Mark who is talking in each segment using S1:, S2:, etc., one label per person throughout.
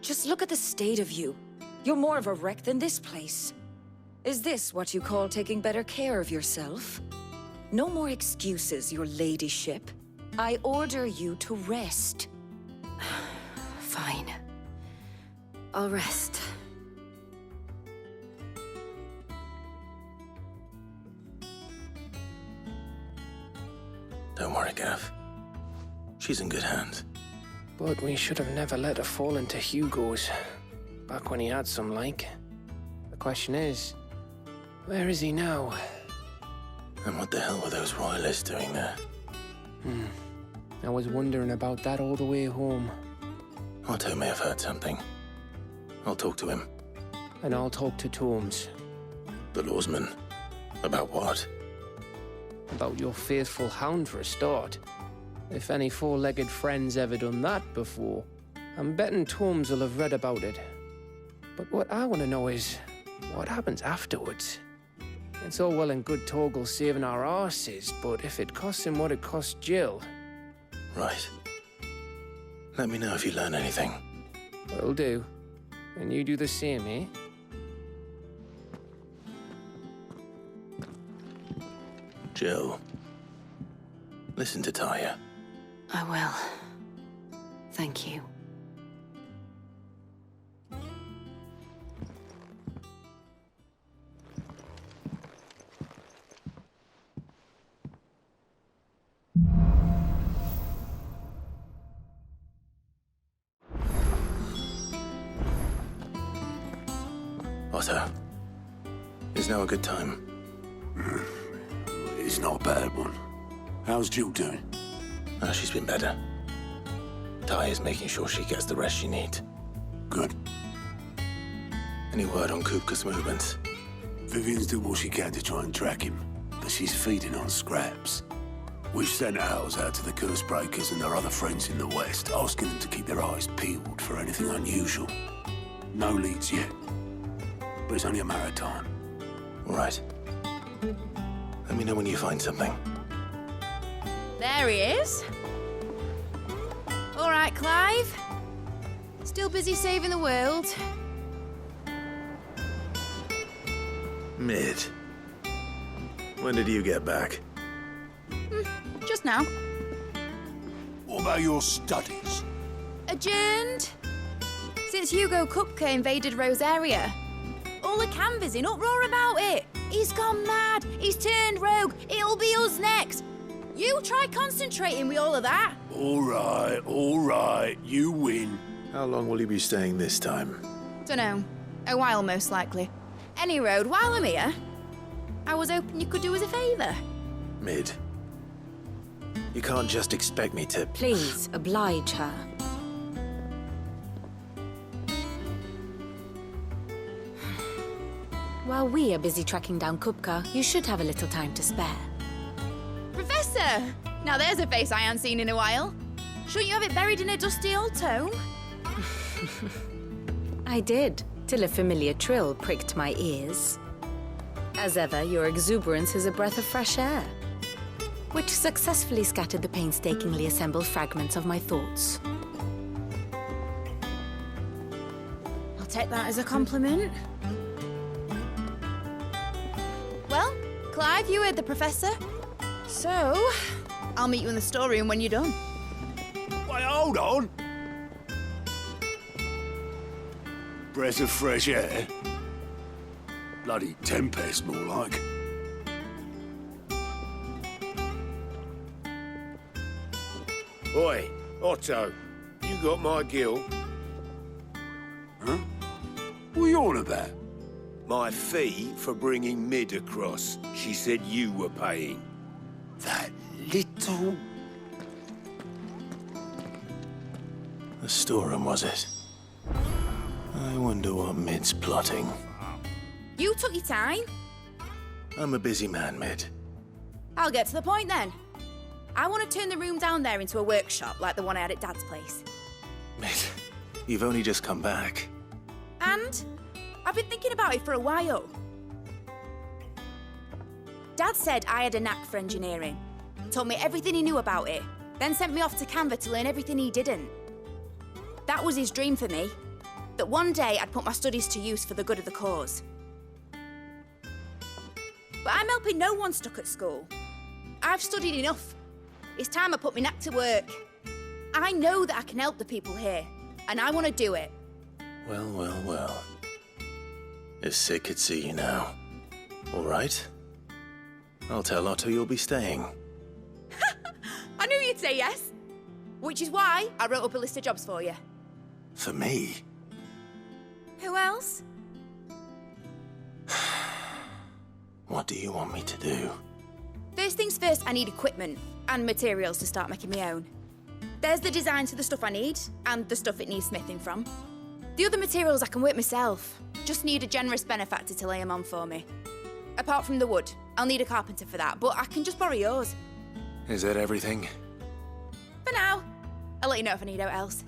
S1: Just look at the state of you. You're more of a wreck than this place. Is this what you call taking better care of yourself? No more excuses, your ladyship. I order you to rest.
S2: Fine. I'll rest.
S3: Don't worry, Gav. She's in good hands.
S4: But we should have never let her fall into Hugo's. Back when he had some like. The question is, where is he now?
S3: And what the hell were those royalists doing there?
S4: I was wondering about that all the way home.
S3: Otto may have heard something. I'll talk to him.
S4: And I'll talk to Tomes.
S3: The lawsman. About what?
S4: About your faithful hound for a start. If any four-legged friend's ever done that before, I'm betting Tomes will have read about it. But what I want to know is, what happens afterwards? It's all well and good Torgal saving our arses, but if it costs him what it cost Jill...
S3: Right. Let me know if you learn anything.
S4: Will do. And you do the same, eh?
S3: Jill. Listen to Taya.
S2: I will. Thank you.
S3: Otto. Is now a good time?
S5: It's not a bad one. How's Jill doing?
S3: Oh, she's been better. Taya's making sure she gets the rest she needs.
S5: Good.
S3: Any word on Kupka's movements?
S5: Vivian's doing what she can to try and track him, but she's feeding on scraps. We've sent ours out to the curse breakers and their other friends in the west, asking them to keep their eyes peeled for anything unusual. No leads yet, but it's only a matter of time.
S3: Right. Let me know when you find something.
S6: There he is. All right, Clive. Still busy saving the world.
S3: Mid. When did you get back?
S6: Just now.
S5: What about your studies?
S6: Adjourned. Since Hugo Kupka invaded Rosaria. All the canvass in uproar about it. He's gone mad. He's turned rogue. It'll be us next. You try concentrating with all of that.
S5: All right. You win.
S3: How long will you be staying this time?
S6: Dunno. A while, most likely. Any road, while I'm here, I was hoping you could do us a favour.
S3: Mid. You can't just expect me to...
S2: Please, oblige her. While we are busy tracking down Kupka, you should have a little time to spare.
S6: Professor! Now there's a face I haven't seen in a while. Shouldn't you have it buried in a dusty old tome?
S2: I did, till a familiar trill pricked my ears. As ever, your exuberance is a breath of fresh air, which successfully scattered the painstakingly assembled fragments of my thoughts.
S6: I'll take that as a compliment. Well, Clive, you heard the professor. So, I'll meet you in the storeroom when you're done.
S5: Wait, hold on. Breath of fresh air. Bloody tempest, more like.
S7: Oi, Otto, you got my gill?
S5: Huh? What are you on about?
S7: My fee for bringing Mid across. She said you were paying.
S5: That little...
S3: The storeroom, was it? I wonder what Mid's plotting.
S6: You took your time.
S3: I'm a busy man, Mid.
S6: I'll get to the point then. I want to turn the room down there into a workshop like the one I had at Dad's place.
S3: Mid, you've only just come back.
S6: And I've been thinking about it for a while. Dad said I had a knack for engineering. Told me everything he knew about it, then sent me off to Canva to learn everything he didn't. That was his dream for me. that one day I'd put my studies to use for the good of the cause. But I'm helping no one stuck at school. I've studied enough. It's time I put my knack to work. I know that I can help the people here, and I want to do it.
S3: Well, well, well. If Sid could see you now. All right. I'll tell Otto you'll be staying.
S6: I knew you'd say yes. Which is why I wrote up a list of jobs for you.
S3: For me?
S6: Who else?
S3: What do you want me to do?
S6: First things first, I need equipment and materials to start making my own. There's the designs for the stuff I need and the stuff it needs smithing from. The other materials I can work myself. Just need a generous benefactor to lay them on for me. Apart from the wood, I'll need a carpenter for that, but I can just borrow yours.
S3: Is that everything?
S6: For now. I'll let you know if I need out else.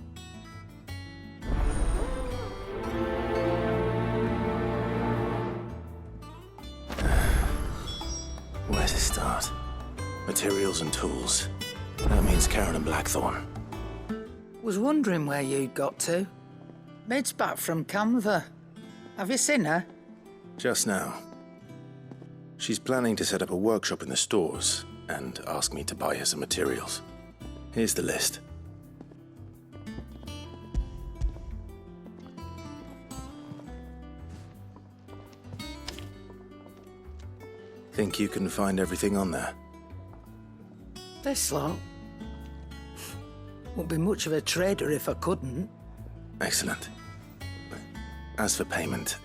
S3: Where to start? Materials and tools. That means Karen and Blackthorn.
S8: Was wondering where you'd got to. Mid's back from Canva. Have you seen her?
S3: Just now. She's planning to set up a workshop in the stores and ask me to buy her some materials. Here's the list. Think you can find everything on there?
S8: This lot. Wouldn't be much of a trader if I couldn't.
S3: Excellent. As for payment...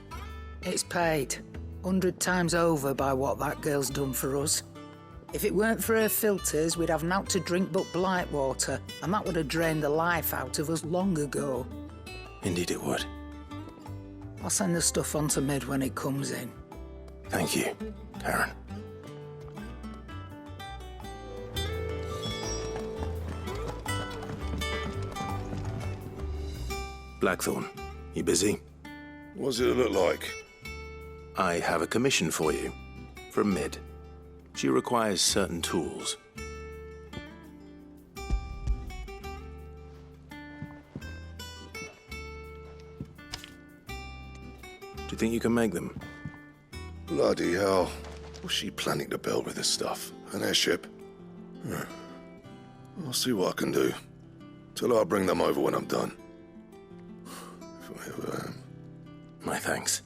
S8: It's paid. 100 times over by what that girl's done for us. If it weren't for her filters, we'd have naught to drink but blight water, and that would have drained the life out of us long ago.
S3: Indeed it would.
S8: I'll send the stuff on to Mid when it comes in.
S3: Thank you, Karen. Blackthorn, you busy?
S5: What's it look like?
S3: I have a commission for you. From Mid. She requires certain tools. Do you think you can make them?
S5: Bloody hell. What's she planning to build with this stuff? An airship? I'll see what I can do. Till I bring them over when I'm done. If I ever am.
S3: My thanks.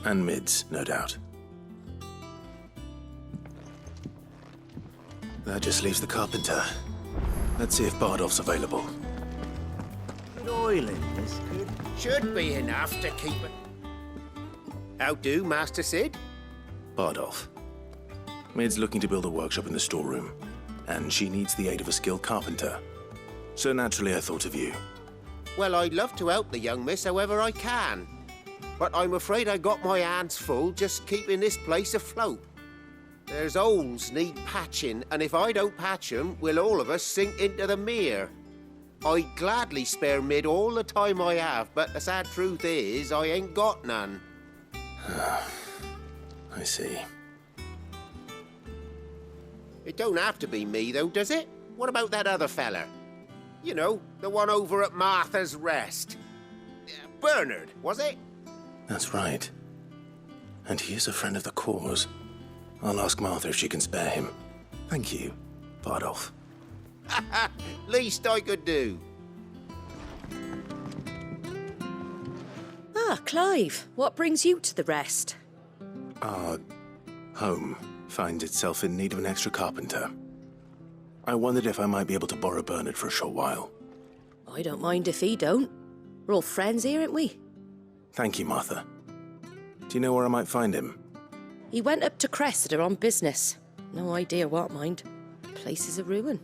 S3: And Mid's, no doubt. That just leaves the carpenter. Let's see if Bardolph's available.
S9: Good oil in this, kid. Should be enough to keep it. How do, Master Sid?
S3: Bardolph. Mid's looking to build a workshop in the storeroom, and she needs the aid of a skilled carpenter. So naturally I thought of you.
S9: Well, I'd love to help the young miss however I can. But I'm afraid I got my hands full just keeping this place afloat. There's holes need patching, and if I don't patch 'em, we'll all of us sink into the mere. I'd gladly spare Mid all the time I have, but the sad truth is, I ain't got none.
S3: I see.
S9: It don't have to be me, though, does it? What about that other fella? You know, the one over at Martha's Rest. Bernard, was it?
S3: That's right. And he is a friend of the cause. I'll ask Martha if she can spare him. Thank you, Bardolph.
S9: Least I could do.
S10: Ah, Clive, what brings you to the Rest?
S3: Our home finds itself in need of an extra carpenter. I wondered if I might be able to borrow Bernard for a short while.
S10: I don't mind if he don't. We're all friends here, aren't we?
S3: Thank you, Martha. Do you know where I might find him?
S10: He went up to Cressida on business. No idea what, mind. Place is a ruin.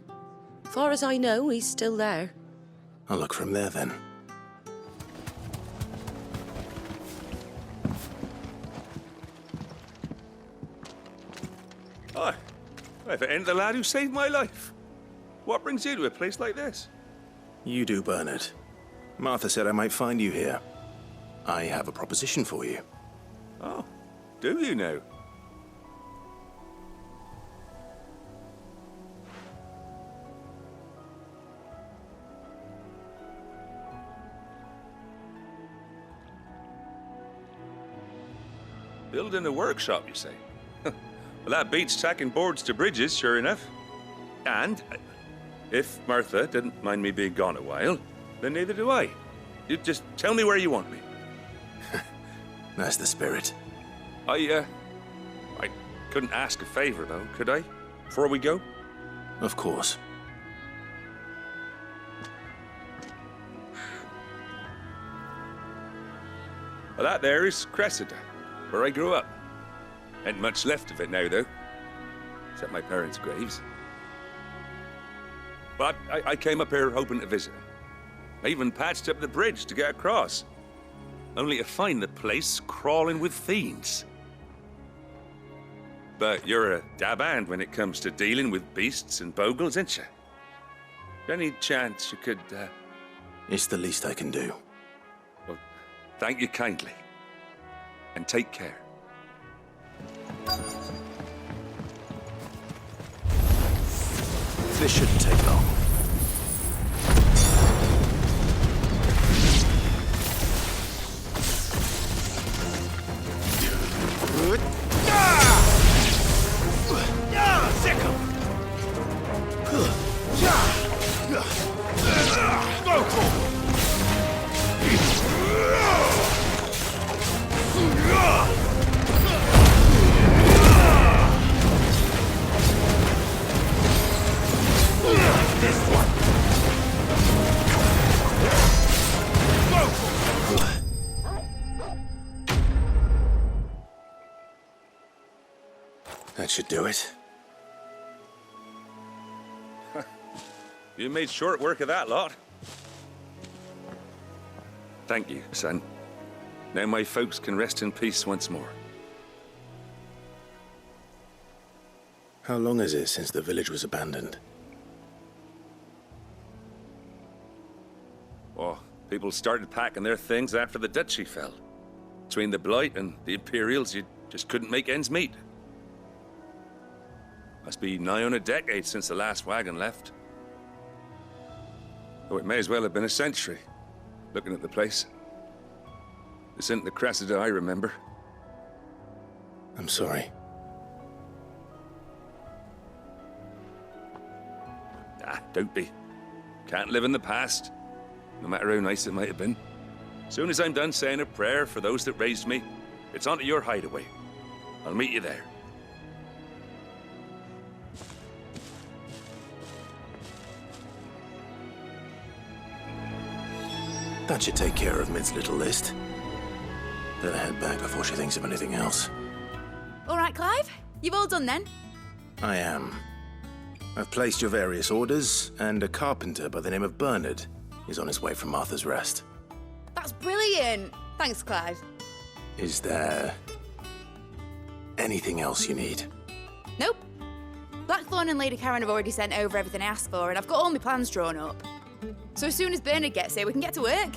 S10: Far as I know, he's still there.
S3: I'll look for him there, then.
S11: Hi. If it ain't the lad who saved my life. What brings you to a place like this?
S3: You do, Bernard. Martha said I might find you here. I have a proposition for you.
S11: Oh, do you now? Building a workshop, you say? Well, that beats tacking boards to bridges, sure enough. And if Martha didn't mind me being gone a while, then neither do I. You just tell me where you want me.
S3: That's the spirit.
S11: I couldn't ask a favor, though, could I? Before we go?
S3: Of course.
S11: Well, that there is Cressida, where I grew up. Ain't much left of it now, though. Except my parents' graves. But I came up here hoping to visit them. I even patched up the bridge to get across. Only to find the place crawling with fiends. But you're a dab hand when it comes to dealing with beasts and bogles, ain't you? Any chance you could,
S3: It's the least I can do.
S11: Well, thank you kindly. And take care.
S3: This shouldn't take long. That should do it.
S11: You made short work of that lot. Thank you, son. Now my folks can rest in peace once more.
S3: How long is it since the village was abandoned?
S11: Oh, people started packing their things after the duchy fell. Between the Blight and the Imperials, you just couldn't make ends meet. Must be nigh on a decade since the last wagon left. Oh, it may as well have been a century, looking at the place. This isn't the Cressida I remember.
S3: I'm sorry.
S11: Ah, don't be. Can't live in the past, no matter how nice it might have been. Soon as I'm done saying a prayer for those that raised me, it's on to your hideaway. I'll meet you there.
S3: That should take care of Mid's little list. Better head back before she thinks of anything else.
S6: All right, Clive. You've all done then?
S3: I am. I've placed your various orders, and a carpenter by the name of Bernard is on his way from Martha's Rest.
S6: That's brilliant. Thanks, Clive.
S3: Is there anything else you need?
S6: Nope. Blackthorn and Lady Karen have already sent over everything I asked for, and I've got all my plans drawn up. So as soon as Bernard gets here, we can get to work.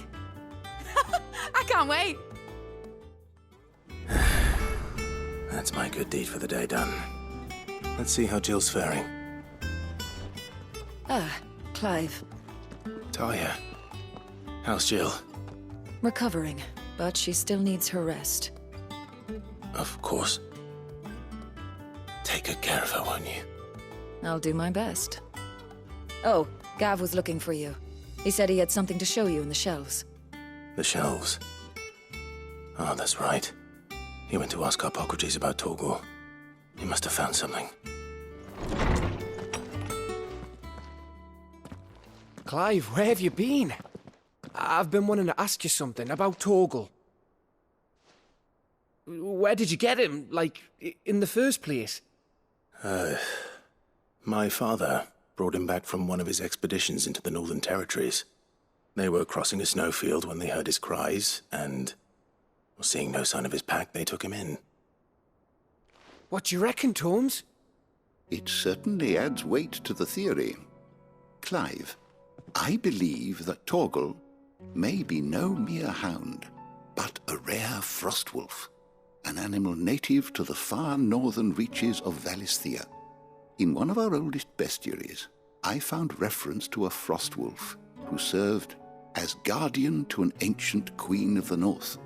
S6: I can't wait.
S3: That's my good deed for the day done. Let's see how Jill's faring.
S1: Ah, Clive.
S3: Talia, how's Jill?
S1: Recovering, but she still needs her rest.
S3: Of course. Take good care of her, won't you?
S1: I'll do my best. Oh, Gav was looking for you. He said he had something to show you in the shelves.
S3: The shelves? Oh, that's right. He went to ask Harpocrates about Torgor. He must have found something.
S4: Clive, where have you been? I've been wanting to ask you something about Torgor. Where did you get him, like, in the first place?
S3: My father brought him back from one of his expeditions into the Northern Territories. They were crossing a snowfield when they heard his cries, and seeing no sign of his pack, they took him in.
S4: What do you reckon, Torms?
S12: It certainly adds weight to the theory. Clive, I believe that Torgor may be no mere hound, but a rare frostwolf, an animal native to the far northern reaches of Valisthea. In one of our oldest bestiaries, I found reference to a frostwolf who served as guardian to an ancient queen of the north.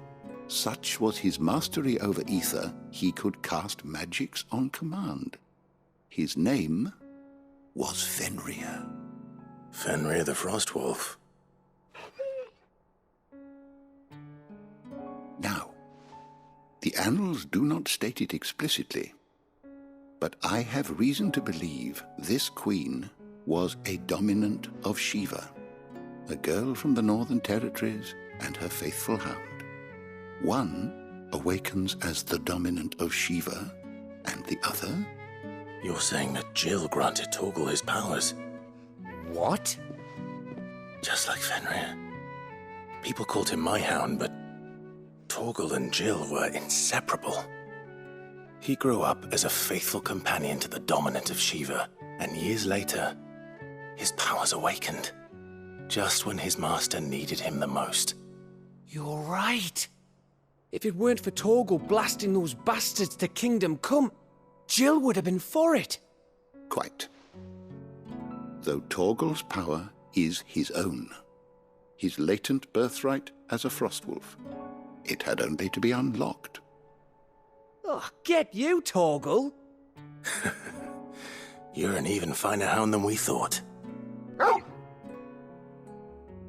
S12: Such was his mastery over ether, he could cast magics on command. His name was Fenrir.
S3: Fenrir the Frostwolf.
S12: Now, the annals do not state it explicitly, but I have reason to believe this queen was a dominant of Shiva, a girl from the Northern Territories and her faithful hound. One awakens as the dominant of Shiva, and the other?
S3: You're saying that Jill granted Torgal his powers?
S13: What?
S3: Just like Fenrir. People called him my hound, but Torgal and Jill were inseparable. He grew up as a faithful companion to the dominant of Shiva, and years later, his powers awakened, just when his master needed him the most.
S13: You're right. If it weren't for Torgal blasting those bastards to Kingdom Come, Jill would have been for it.
S12: Quite. Though Torgal's power is his own, his latent birthright as a Frostwolf. It had only to be unlocked.
S13: Oh, get you, Torgal!
S3: You're an even finer hound than we thought.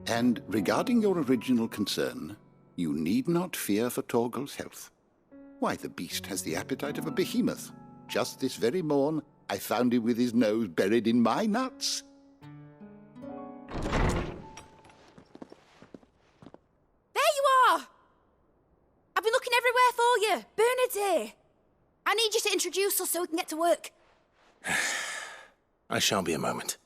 S12: And regarding your original concern, you need not fear for Torgal's health. Why, the beast has the appetite of a behemoth. Just this very morn, I found him with his nose buried in my nuts.
S6: There you are! I've been looking everywhere for you. Bernard's here. I need you to introduce us so we can get to work.
S3: I shan't be a moment.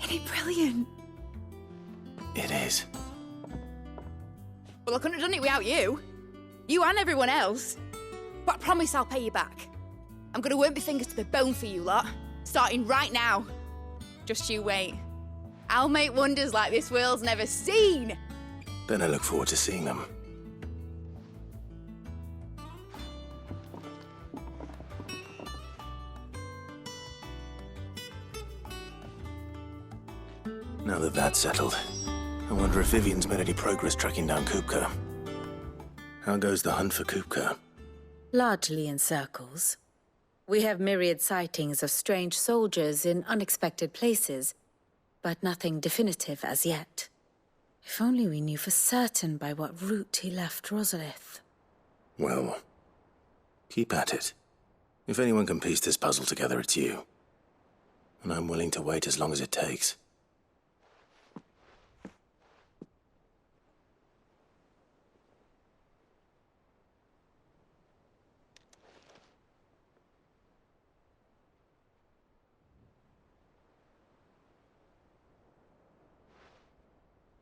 S6: Isn't it brilliant?
S3: It is.
S6: Well, I couldn't have done it without you. You and everyone else. But I promise I'll pay you back. I'm gonna work my fingers to the bone for you lot, starting right now. Just you wait. I'll make wonders like this world's never seen.
S3: Then I look forward to seeing them. Now that that's settled, I wonder if Vivian's made any progress tracking down Kupka. How goes the hunt for Kupka?
S2: Largely in circles. We have myriad sightings of strange soldiers in unexpected places, but nothing definitive as yet. If only we knew for certain by what route he left Rosalith.
S3: Well, keep at it. If anyone can piece this puzzle together, it's you. And I'm willing to wait as long as it takes.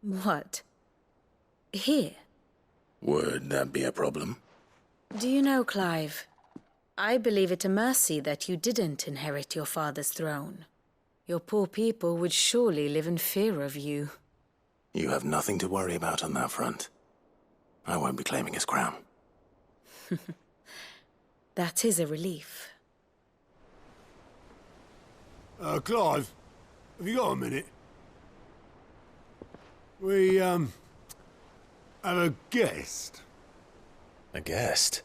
S2: What? Here?
S3: Would that be a problem?
S2: Do you know, Clive, I believe it a mercy that you didn't inherit your father's throne. Your poor people would surely live in fear of you.
S3: You have nothing to worry about on that front. I won't be claiming his crown.
S2: That is a relief.
S5: Clive, have you got a minute? We, have a guest.
S3: A guest?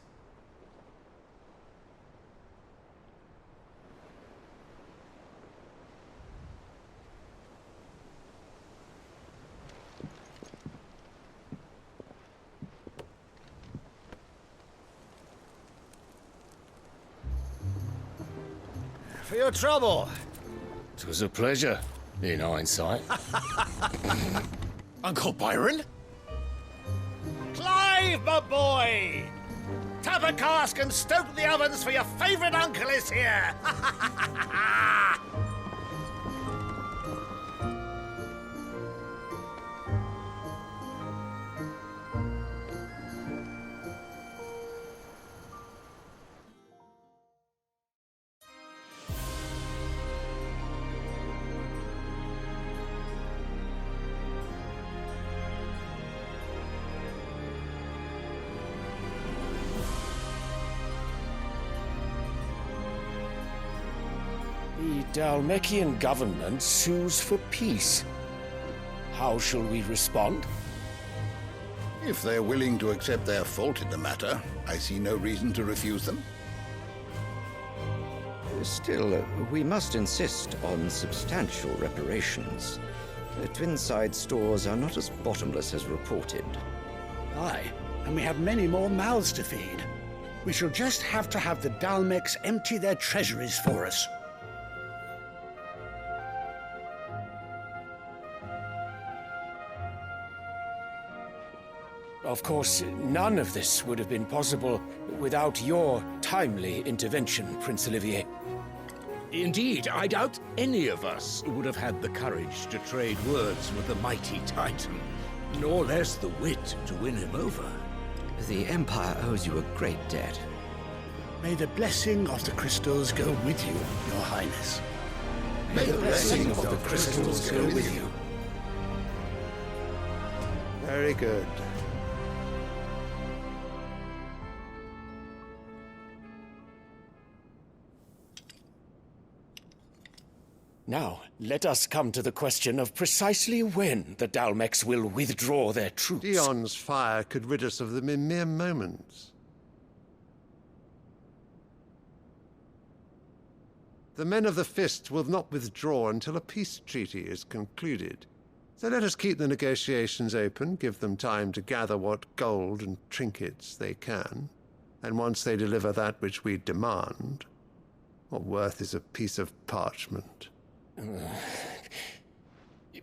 S14: For your trouble.
S15: It was a pleasure, in hindsight.
S14: Uncle Byron? Clive, my boy! Tap a cask and stoke the ovens, for your favourite uncle is here!
S13: The Dalmekian government sues for peace. How shall we respond?
S12: If they're willing to accept their fault in the matter, I see no reason to refuse them.
S16: Still, we must insist on substantial reparations. Twinside stores are not as bottomless as reported.
S14: Aye, and we have many more mouths to feed. We shall just have to have the Dalmecs empty their treasuries for us.
S13: Of course, none of this would have been possible without your timely intervention, Prince Olivier.
S17: Indeed, I doubt any of us would have had the courage to trade words with the mighty Titan, nor less the wit to win him over.
S16: The Empire owes you a great debt.
S14: May the blessing of the crystals go with you, Your Highness.
S12: May the blessing of the crystals go with you.
S9: Very good.
S13: Now, let us come to the question of precisely when the Dalmecs will withdraw their troops.
S18: Dion's fire could rid us of them in mere moments. The men of the Fist will not withdraw until a peace treaty is concluded. So let us keep the negotiations open, give them time to gather what gold and trinkets they can, and once they deliver that which we demand, what worth is a piece of parchment?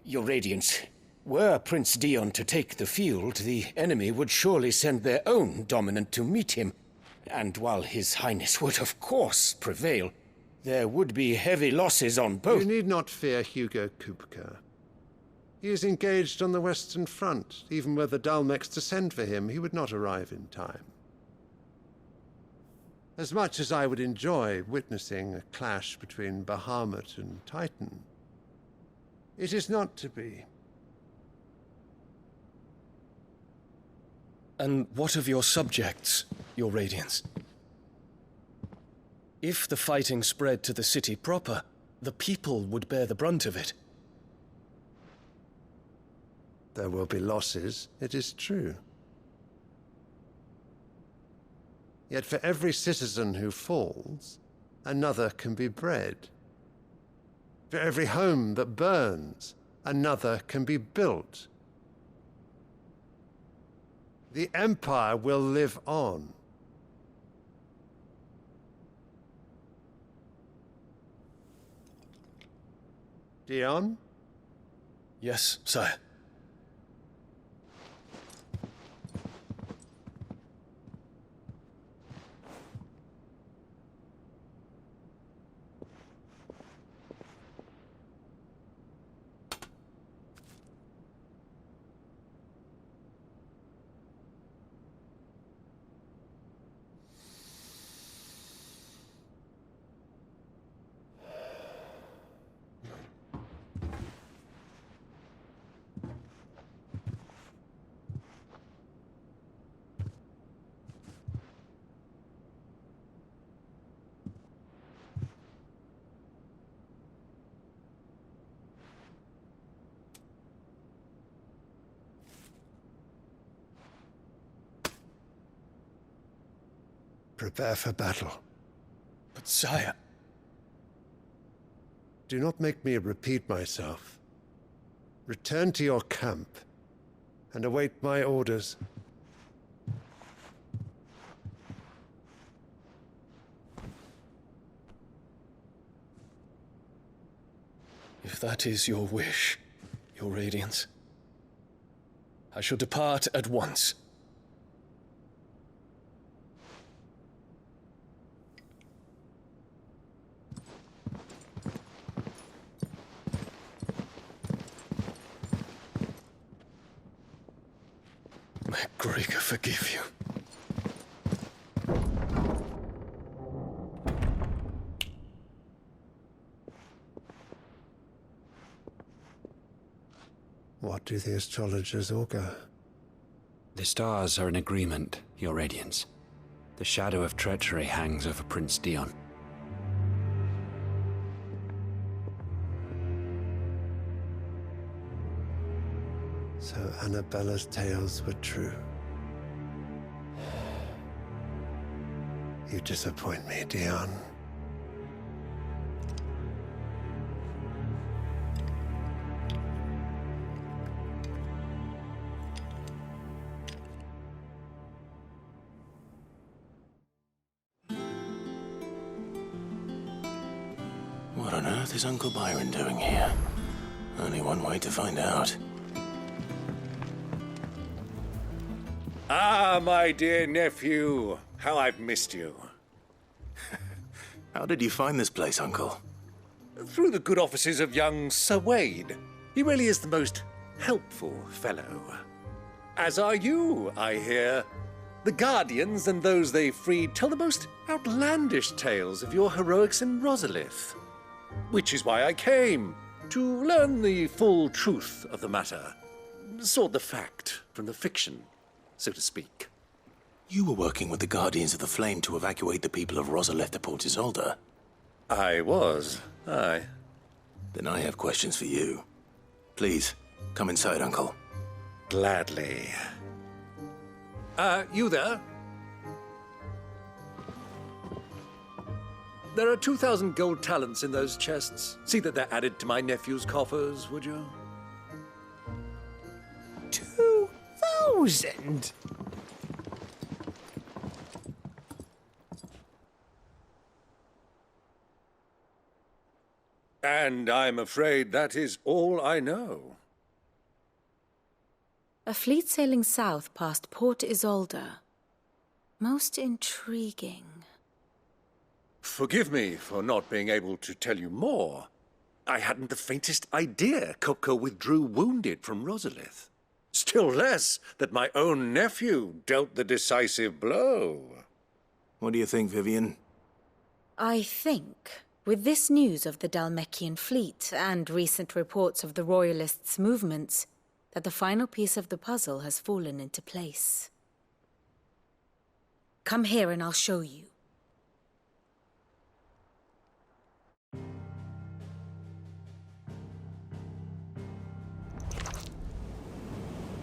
S13: Your Radiance, were Prince Dion to take the field, the enemy would surely send their own dominant to meet him. And while His Highness would of course prevail, there would be heavy losses on both.
S18: You need not fear Hugo Kupka. He is engaged on the Western Front. Even were the Dalmecs to send for him, he would not arrive in time. As much as I would enjoy witnessing a clash between Bahamut and Titan, it is not to be.
S19: And what of your subjects, Your Radiance? If the fighting spread to the city proper, the people would bear the brunt of it.
S18: There will be losses, it is true. Yet for every citizen who falls, another can be bred. For every home that burns, another can be built. The Empire will live on. Dion?
S19: Yes, sire.
S18: Prepare for battle.
S19: But sire...
S18: Do not make me repeat myself. Return to your camp and await my orders.
S19: If that is your wish, Your Radiance, I shall depart at once. May Gregor forgive you.
S18: What do the astrologers augur?
S20: The stars are in agreement, Your Radiance. The shadow of treachery hangs over Prince Dion.
S18: So Annabella's tales were true. You disappoint me, Dion.
S3: What on earth is Uncle Byron doing here? Only one way to find out.
S17: Ah, my dear nephew. How I've missed you.
S3: How did you find this place, Uncle?
S17: Through the good offices of young Sir Wade. He really is the most helpful fellow. As are you, I hear. The Guardians and those they freed tell the most outlandish tales of your heroics in Rosalith. Which is why I came, to learn the full truth of the matter. Sort the fact from the fiction, so to speak.
S3: You were working with the Guardians of the Flame to evacuate the people of Rosalith to Port Isolde.
S17: I was, aye.
S3: Then I have questions for you. Please, come inside, Uncle.
S17: Gladly. You there? There are 2,000 gold talents in those chests. See that they're added to my nephew's coffers, would you?
S14: 2,000?
S17: And I'm afraid that is all I know.
S2: A fleet sailing south past Port Isolde. Most intriguing.
S17: Forgive me for not being able to tell you more. I hadn't the faintest idea Kupka withdrew wounded from Rosalith. Still less that my own nephew dealt the decisive blow.
S3: What do you think, Vivian?
S2: I think, with this news of the Dalmekian fleet and recent reports of the Royalists' movements, that the final piece of the puzzle has fallen into place. Come here and I'll show you.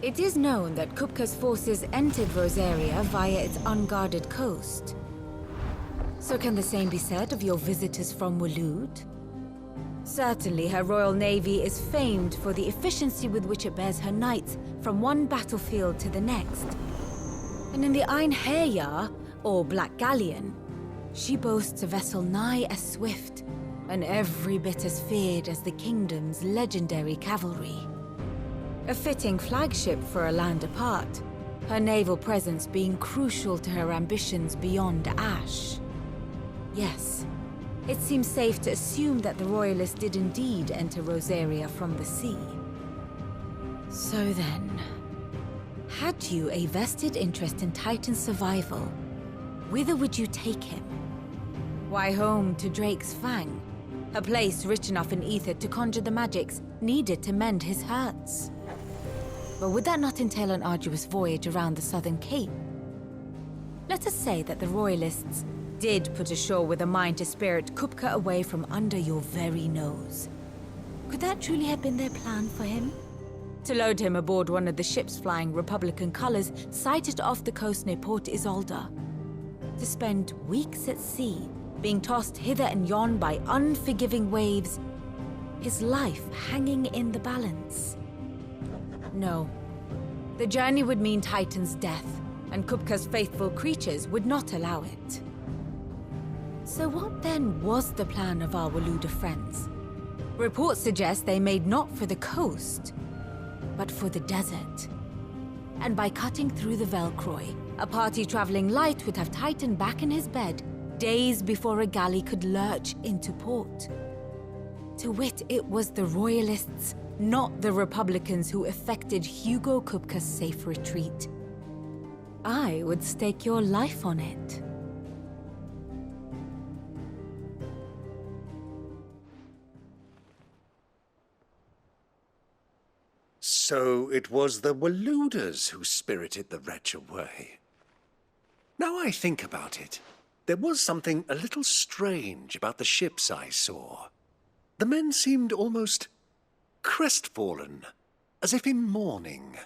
S2: It is known that Kupka's forces entered Rosaria via its unguarded coast. So can the same be said of your visitors from Waloed? Certainly her Royal Navy is famed for the efficiency with which it bears her knights from one battlefield to the next. And in the Einherjar, or Black Galleon, she boasts a vessel nigh as swift and every bit as feared as the kingdom's legendary cavalry. A fitting flagship for a land apart, her naval presence being crucial to her ambitions beyond Ash. Yes, it seems safe to assume that the Royalists did indeed enter Rosaria from the sea. So then, had you a vested interest in Titan's survival, whither would you take him? Why, home to Drake's Fang, a place rich enough in ether to conjure the magics needed to mend his hurts. But would that not entail an arduous voyage around the southern cape? Let us say that the Royalists did put ashore with a mind to spirit Kupka away from under your very nose. Could that truly have been their plan for him? To load him aboard one of the ships flying Republican colors sighted off the coast near Port Isolde? To spend weeks at sea, being tossed hither and yon by unforgiving waves, his life hanging in the balance? No. The journey would mean Titan's death, and Kupka's faithful creatures would not allow it. So what then was the plan of our Waluda friends? Reports suggest they made not for the coast, but for the desert. And by cutting through the Velcroy, a party traveling light would have Titan back in his bed days before a galley could lurch into port. To wit, it was the Royalists, not the Republicans, who effected Hugo Kupka's safe retreat. I would stake your life on it.
S17: So it was the Waludas who spirited the wretch away. Now I think about it, there was something a little strange about the ships I saw. The men seemed almost crestfallen, as if in mourning,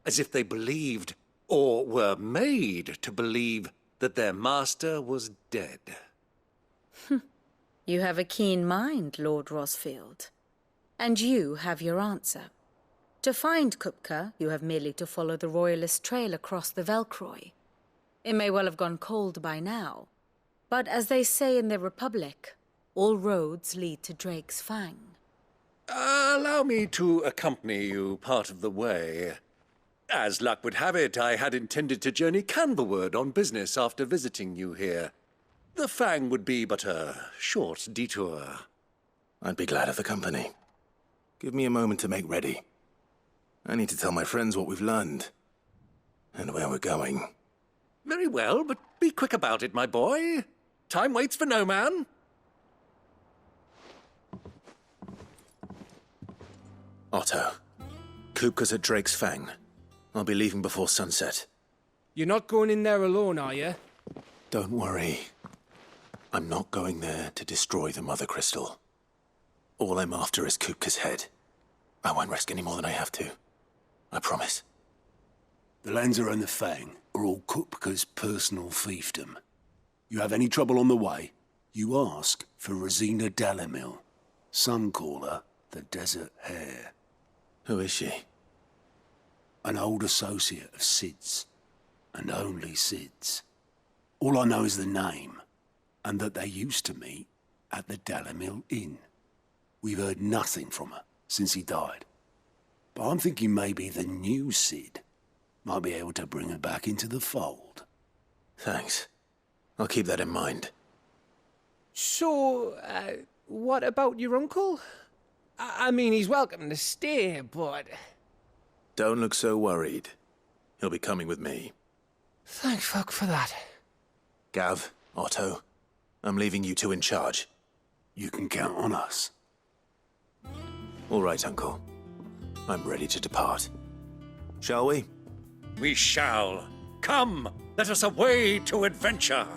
S17: as if they believed, or were made to believe, that their master was dead.
S2: You have a keen mind, Lord Rosfield. And you have your answer. To find Kupka, you have merely to follow the Royalist trail across the Velcroy. It may well have gone cold by now, but as they say in the Republic, all roads lead to Drake's Fang.
S17: Allow me to accompany you part of the way. As luck would have it, I had intended to journey Canberward on business after visiting you here. The Fang would be but a short detour.
S3: I'd be glad of the company. Give me a moment to make ready. I need to tell my friends what we've learned. And where we're going.
S17: Very well, but be quick about it, my boy. Time waits for no man.
S3: Otto, Kupka's at Drake's Fang. I'll be leaving before sunset.
S4: You're not going in there alone, are you?
S3: Don't worry. I'm not going there to destroy the Mother Crystal. All I'm after is Kupka's head. I won't risk any more than I have to. I promise.
S5: The Lanza and the Fang are all Kupka's personal fiefdom. You have any trouble on the way, you ask for Rosina Dalamil. Some call her the Desert Hare.
S3: Who is she?
S5: An old associate of Sid's, and only Sid's. All I know is the name, and that they used to meet at the Dalamil Inn. We've heard nothing from her since he died. But I'm thinking maybe the new Sid might be able to bring her back into the fold.
S3: Thanks. I'll keep that in mind.
S4: So, what about your uncle? I mean, he's welcome to stay, but...
S3: Don't look so worried. He'll be coming with me.
S4: Thank fuck for that.
S3: Gav, Otto, I'm leaving you two in charge.
S5: You can count on us.
S3: All right, Uncle. I'm ready to depart. Shall we?
S17: We shall. Come, let us away to adventure.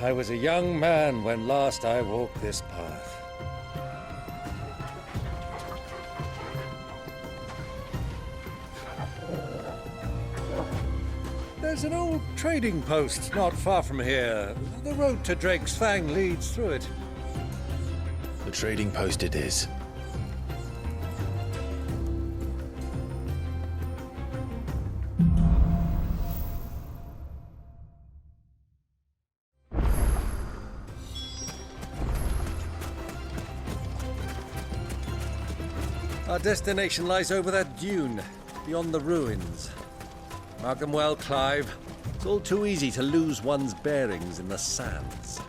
S17: I was a young man when last I walked this path. There's an old trading post not far from here. The road to Drake's Fang leads through it.
S3: The trading post it is.
S17: Our destination lies over that dune, beyond the ruins. Mark 'em well, Clive. It's all too easy to lose one's bearings in the sands.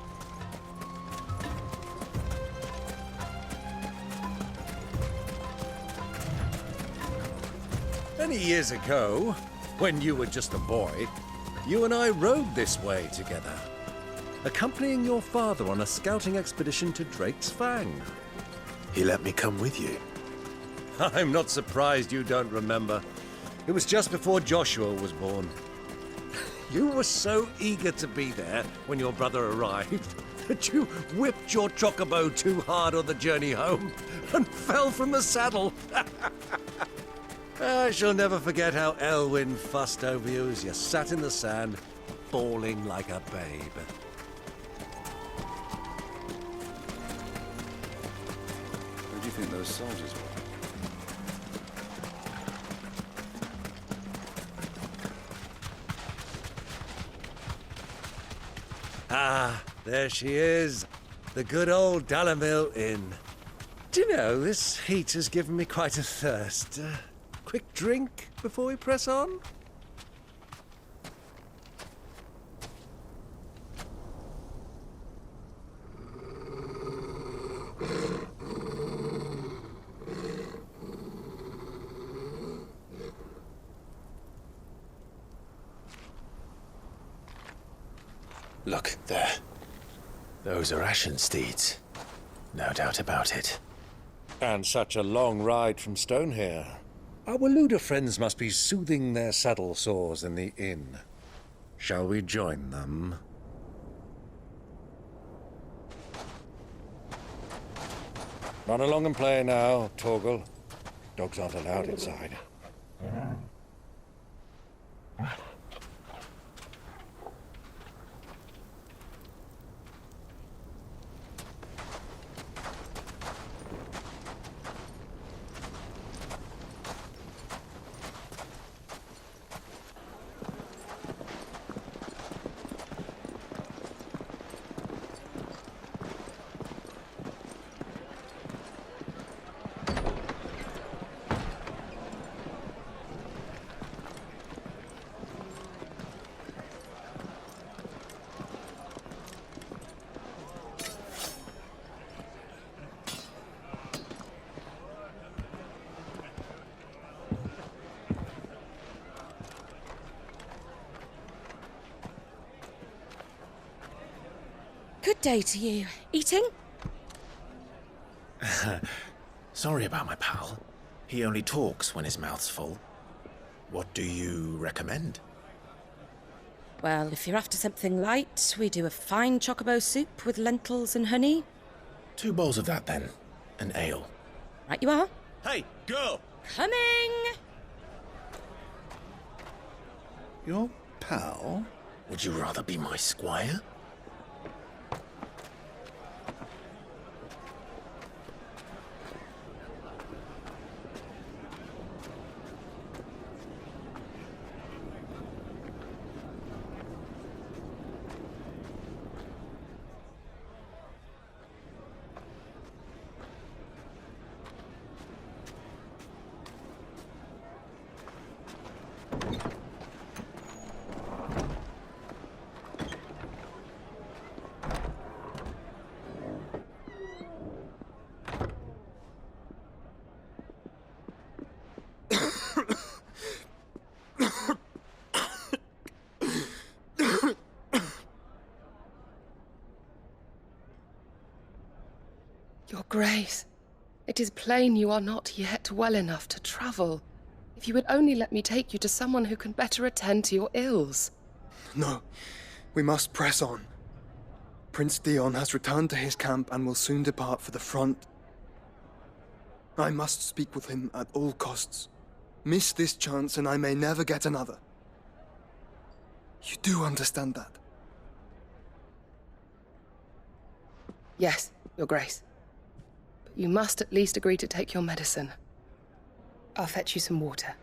S17: Many years ago, when you were just a boy, you and I rode this way together, accompanying your father on a scouting expedition to Drake's Fang.
S3: He let me come with you.
S17: I'm not surprised you don't remember. It was just before Joshua was born. You were so eager to be there when your brother arrived that you whipped your chocobo too hard on the journey home and fell from the saddle. I shall never forget how Elwyn fussed over you as you sat in the sand, bawling like a babe.
S20: Who do you think those soldiers were?
S17: Ah, there she is. The good old Dalamil Inn. Do you know, this heat has given me quite a thirst. Quick drink before we press on?
S3: Look, there. Those are ashen steeds. No doubt about it.
S17: And such a long ride from Stone here. Our Waluda friends must be soothing their saddle sores in the inn. Shall we join them? Run along and play now, Torgal. Dogs aren't allowed inside.
S10: Good day to you. Eating?
S3: Sorry about my pal. He only talks when his mouth's full. What do you recommend?
S10: Well, if you're after something light, we do a fine chocobo soup with lentils and honey.
S3: 2 bowls of that, then. An ale.
S10: Right you are.
S3: Hey, girl!
S10: Coming!
S18: Your pal?
S3: Would you rather be my squire?
S21: Your Grace, it is plain you are not yet well enough to travel. If you would only let me take you to someone who can better attend to your ills.
S22: No, we must press on. Prince Dion has returned to his camp and will soon depart for the front. I must speak with him at all costs. Miss this chance and I may never get another. You do understand that?
S21: Yes, Your Grace. But you must at least agree to take your medicine. I'll fetch you some water.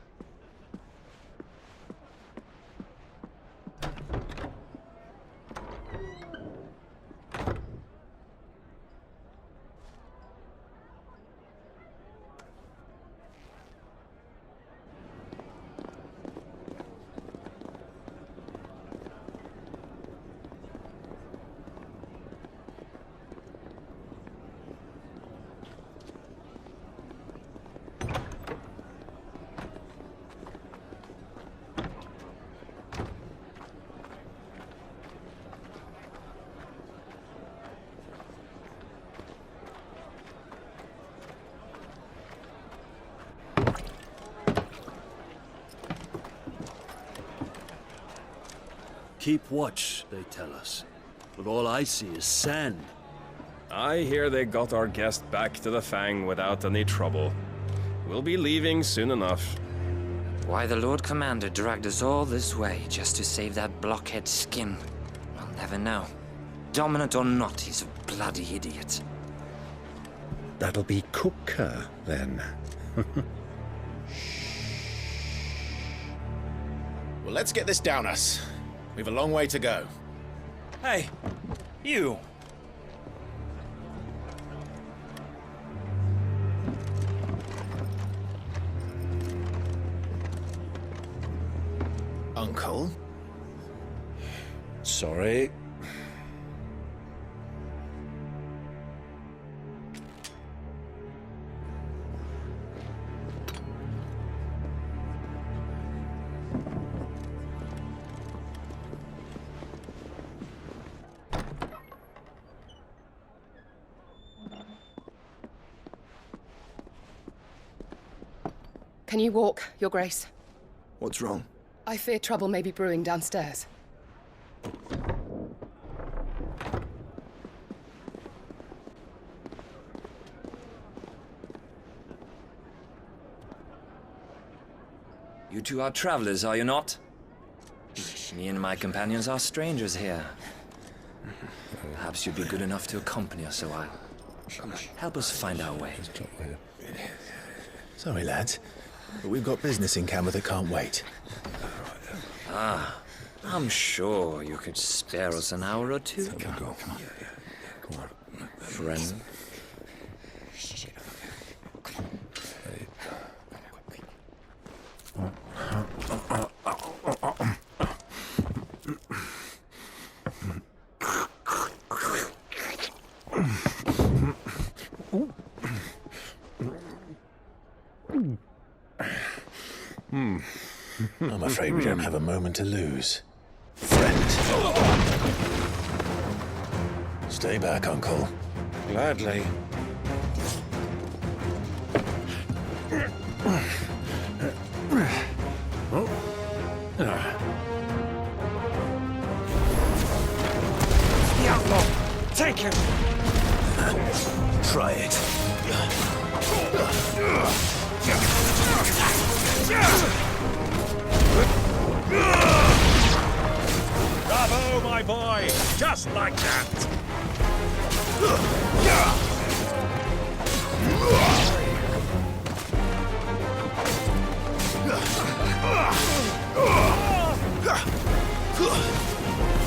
S23: Keep watch, they tell us. But all I see is sand.
S24: I hear they got our guest back to the Fang without any trouble. We'll be leaving soon enough.
S25: Why the Lord Commander dragged us all this way just to save that blockhead skin, we'll never know. Dominant or not, he's a bloody idiot.
S17: That'll be Cooker, then.
S3: Well, let's get this down us. We've a long way to go.
S24: Hey, you!
S3: Uncle?
S17: Sorry.
S21: Can you walk, Your Grace?
S22: What's wrong?
S21: I fear trouble may be brewing downstairs.
S25: You two are travelers, are you not? Me and my companions are strangers here. Perhaps you'd be good enough to accompany us a while. Help us find our way.
S3: Sorry, lads, but we've got business in camera that can't wait.
S25: Ah, I'm sure you could spare us an hour or two.
S3: Come on.
S25: Friend.
S3: I'm afraid we don't have a moment to lose. Friend. Stay back, Uncle.
S17: Gladly.
S25: The outlaw! Take him!
S3: Try it.
S17: Bravo, my boy! Just like that!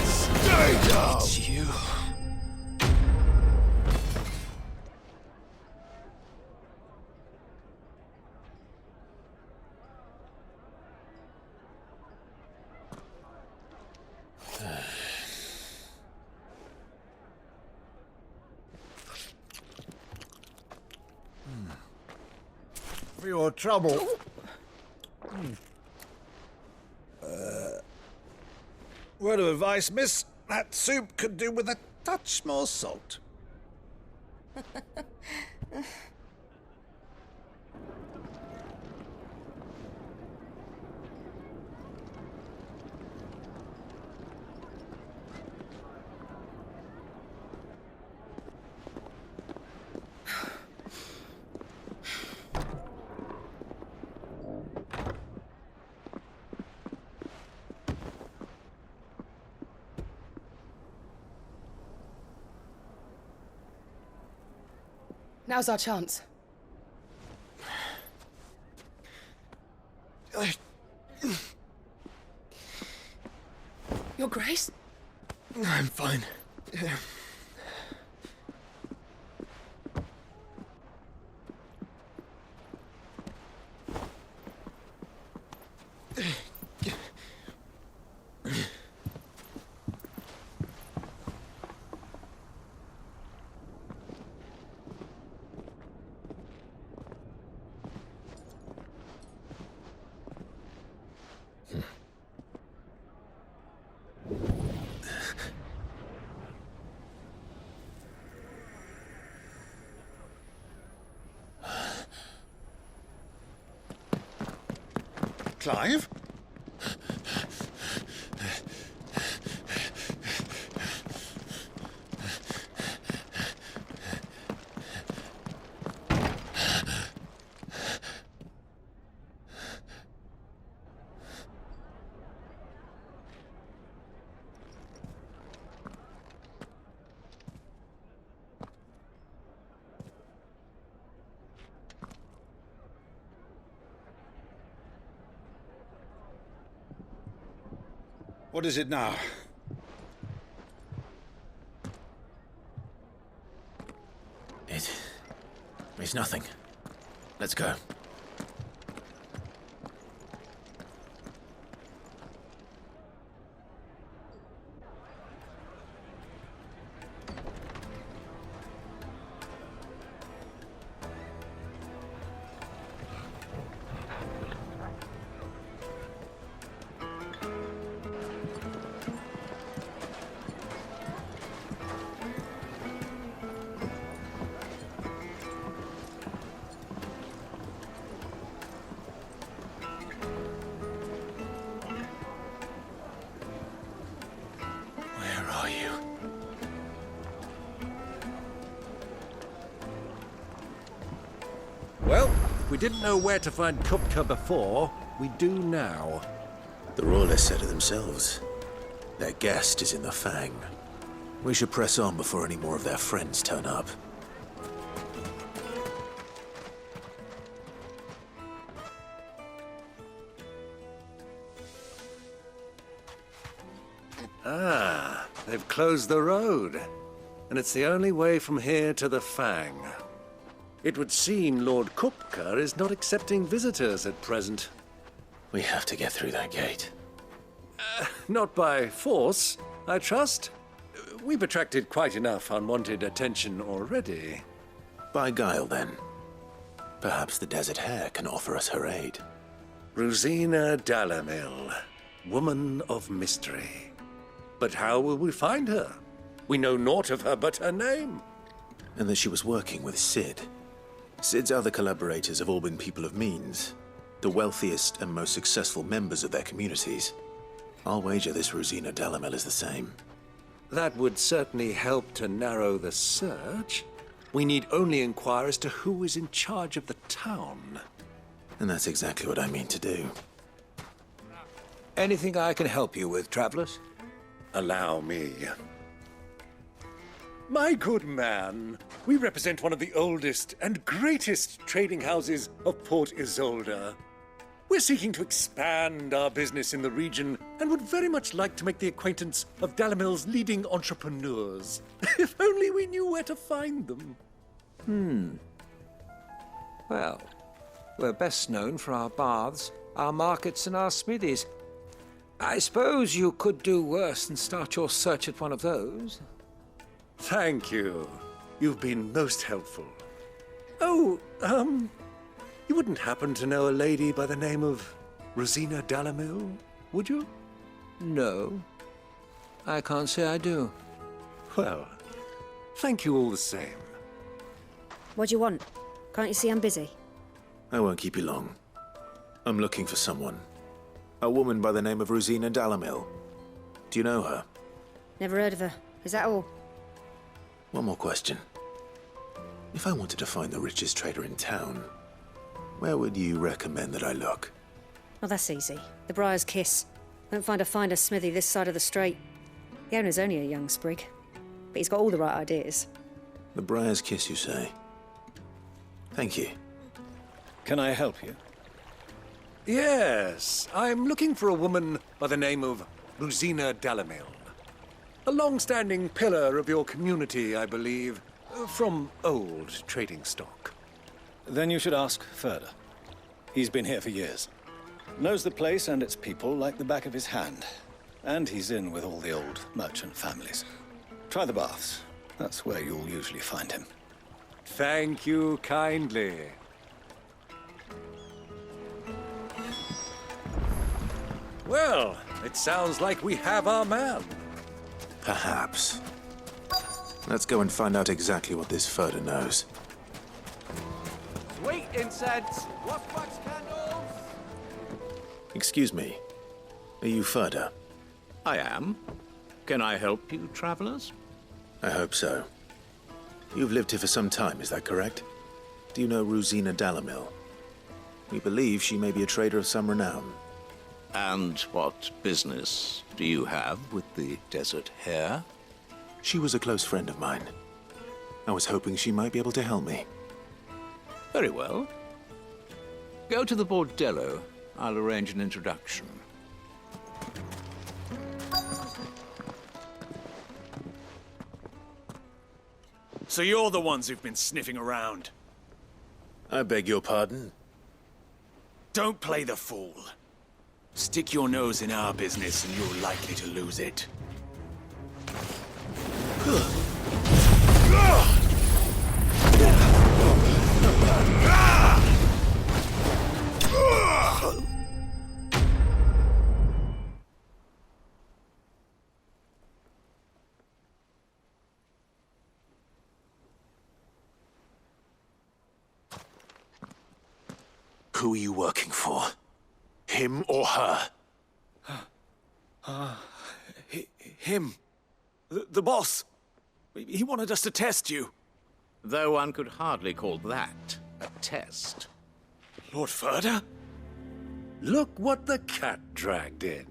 S3: Stay down! It's you.
S1: For your trouble. Word of advice, miss. That soup could do with a touch more salt.
S21: Now's our chance. Your Grace?
S1: I'm fine. Clive? What is it now?
S3: It's nothing. Let's go.
S17: we didn't know where to find Kupka before, we do now.
S3: The Royalists said it themselves. Their guest is in the Fang. We should press on before any more of their friends turn up.
S17: Ah, they've closed the road. And it's the only way from here to the Fang. It would seem Lord Kupka is not accepting visitors at present.
S3: We have to get through that gate.
S17: Not by force, I trust. We've attracted quite enough unwanted attention already.
S3: By guile, then. Perhaps the Desert Hare can offer us her aid.
S17: Rosina Dalamil, woman of mystery. But how will we find her? We know naught of her but her name.
S3: And that she was working with Sid. Sid's other collaborators have all been people of means, the wealthiest and most successful members of their communities. I'll wager this Rosina Dalamel is the same.
S17: That would certainly help to narrow the search. We need only inquire as to who is in charge of the town.
S3: And that's exactly what I mean to do.
S6: Anything I can help you with, travelers?
S17: Allow me. My good man, we represent one of the oldest and greatest trading houses of Port Isolde. We're seeking to expand our business in the region and would very much like to make the acquaintance of Dalamil's leading entrepreneurs. If only we knew where to find them.
S6: Well, we're best known for our baths, our markets, and our smithies. I suppose you could do worse than start your search at one of those.
S17: Thank you. You've been most helpful. Oh, you wouldn't happen to know a lady by the name of Rosina Dalamil, would you?
S6: No. I can't say I do.
S17: Well, thank you all the same.
S7: What do you want? Can't you see I'm busy?
S3: I won't keep you long. I'm looking for someone. A woman by the name of Rosina Dalamil. Do you know her?
S7: Never heard of her. Is that all?
S3: One more question. If I wanted to find the richest trader in town, where would you recommend that I look?
S7: Oh, that's easy. The Briar's Kiss. Won't find a finer smithy this side of the strait. The owner's only a young sprig, but he's got all the right ideas.
S3: The Briar's Kiss, you say? Thank you.
S6: Can I help you?
S17: Yes, I'm looking for a woman by the name of Rosina Dalamil. A long-standing pillar of your community, I believe, from old trading stock.
S6: Then you should ask Ferda. He's been here for years. Knows the place and its people like the back of his hand. And he's in with all the old merchant families. Try the baths. That's where you'll usually find him.
S17: Thank you kindly. Well, it sounds like we have our man.
S3: Perhaps. Let's go and find out exactly what this Ferda knows.
S8: Sweet incense! What wax candles?
S3: Excuse me. Are you Ferda?
S12: I am. Can I help you, travelers?
S3: I hope so. You've lived here for some time, is that correct? Do you know Rosina Dalamil? We believe she may be a trader of some renown.
S12: And what business do you have with the Desert Hare?
S3: She was a close friend of mine. I was hoping she might be able to help me.
S12: Very well. Go to the bordello. I'll arrange an introduction.
S11: So you're the ones who've been sniffing around?
S3: I beg your pardon?
S11: Don't play the fool. Stick your nose in our business and you're likely to lose it.
S3: Who are you working for? Him or her?
S11: Him. The boss. He wanted us to test you.
S12: Though one could hardly call that a test.
S11: Lord Ferda?
S17: Look what the cat dragged in.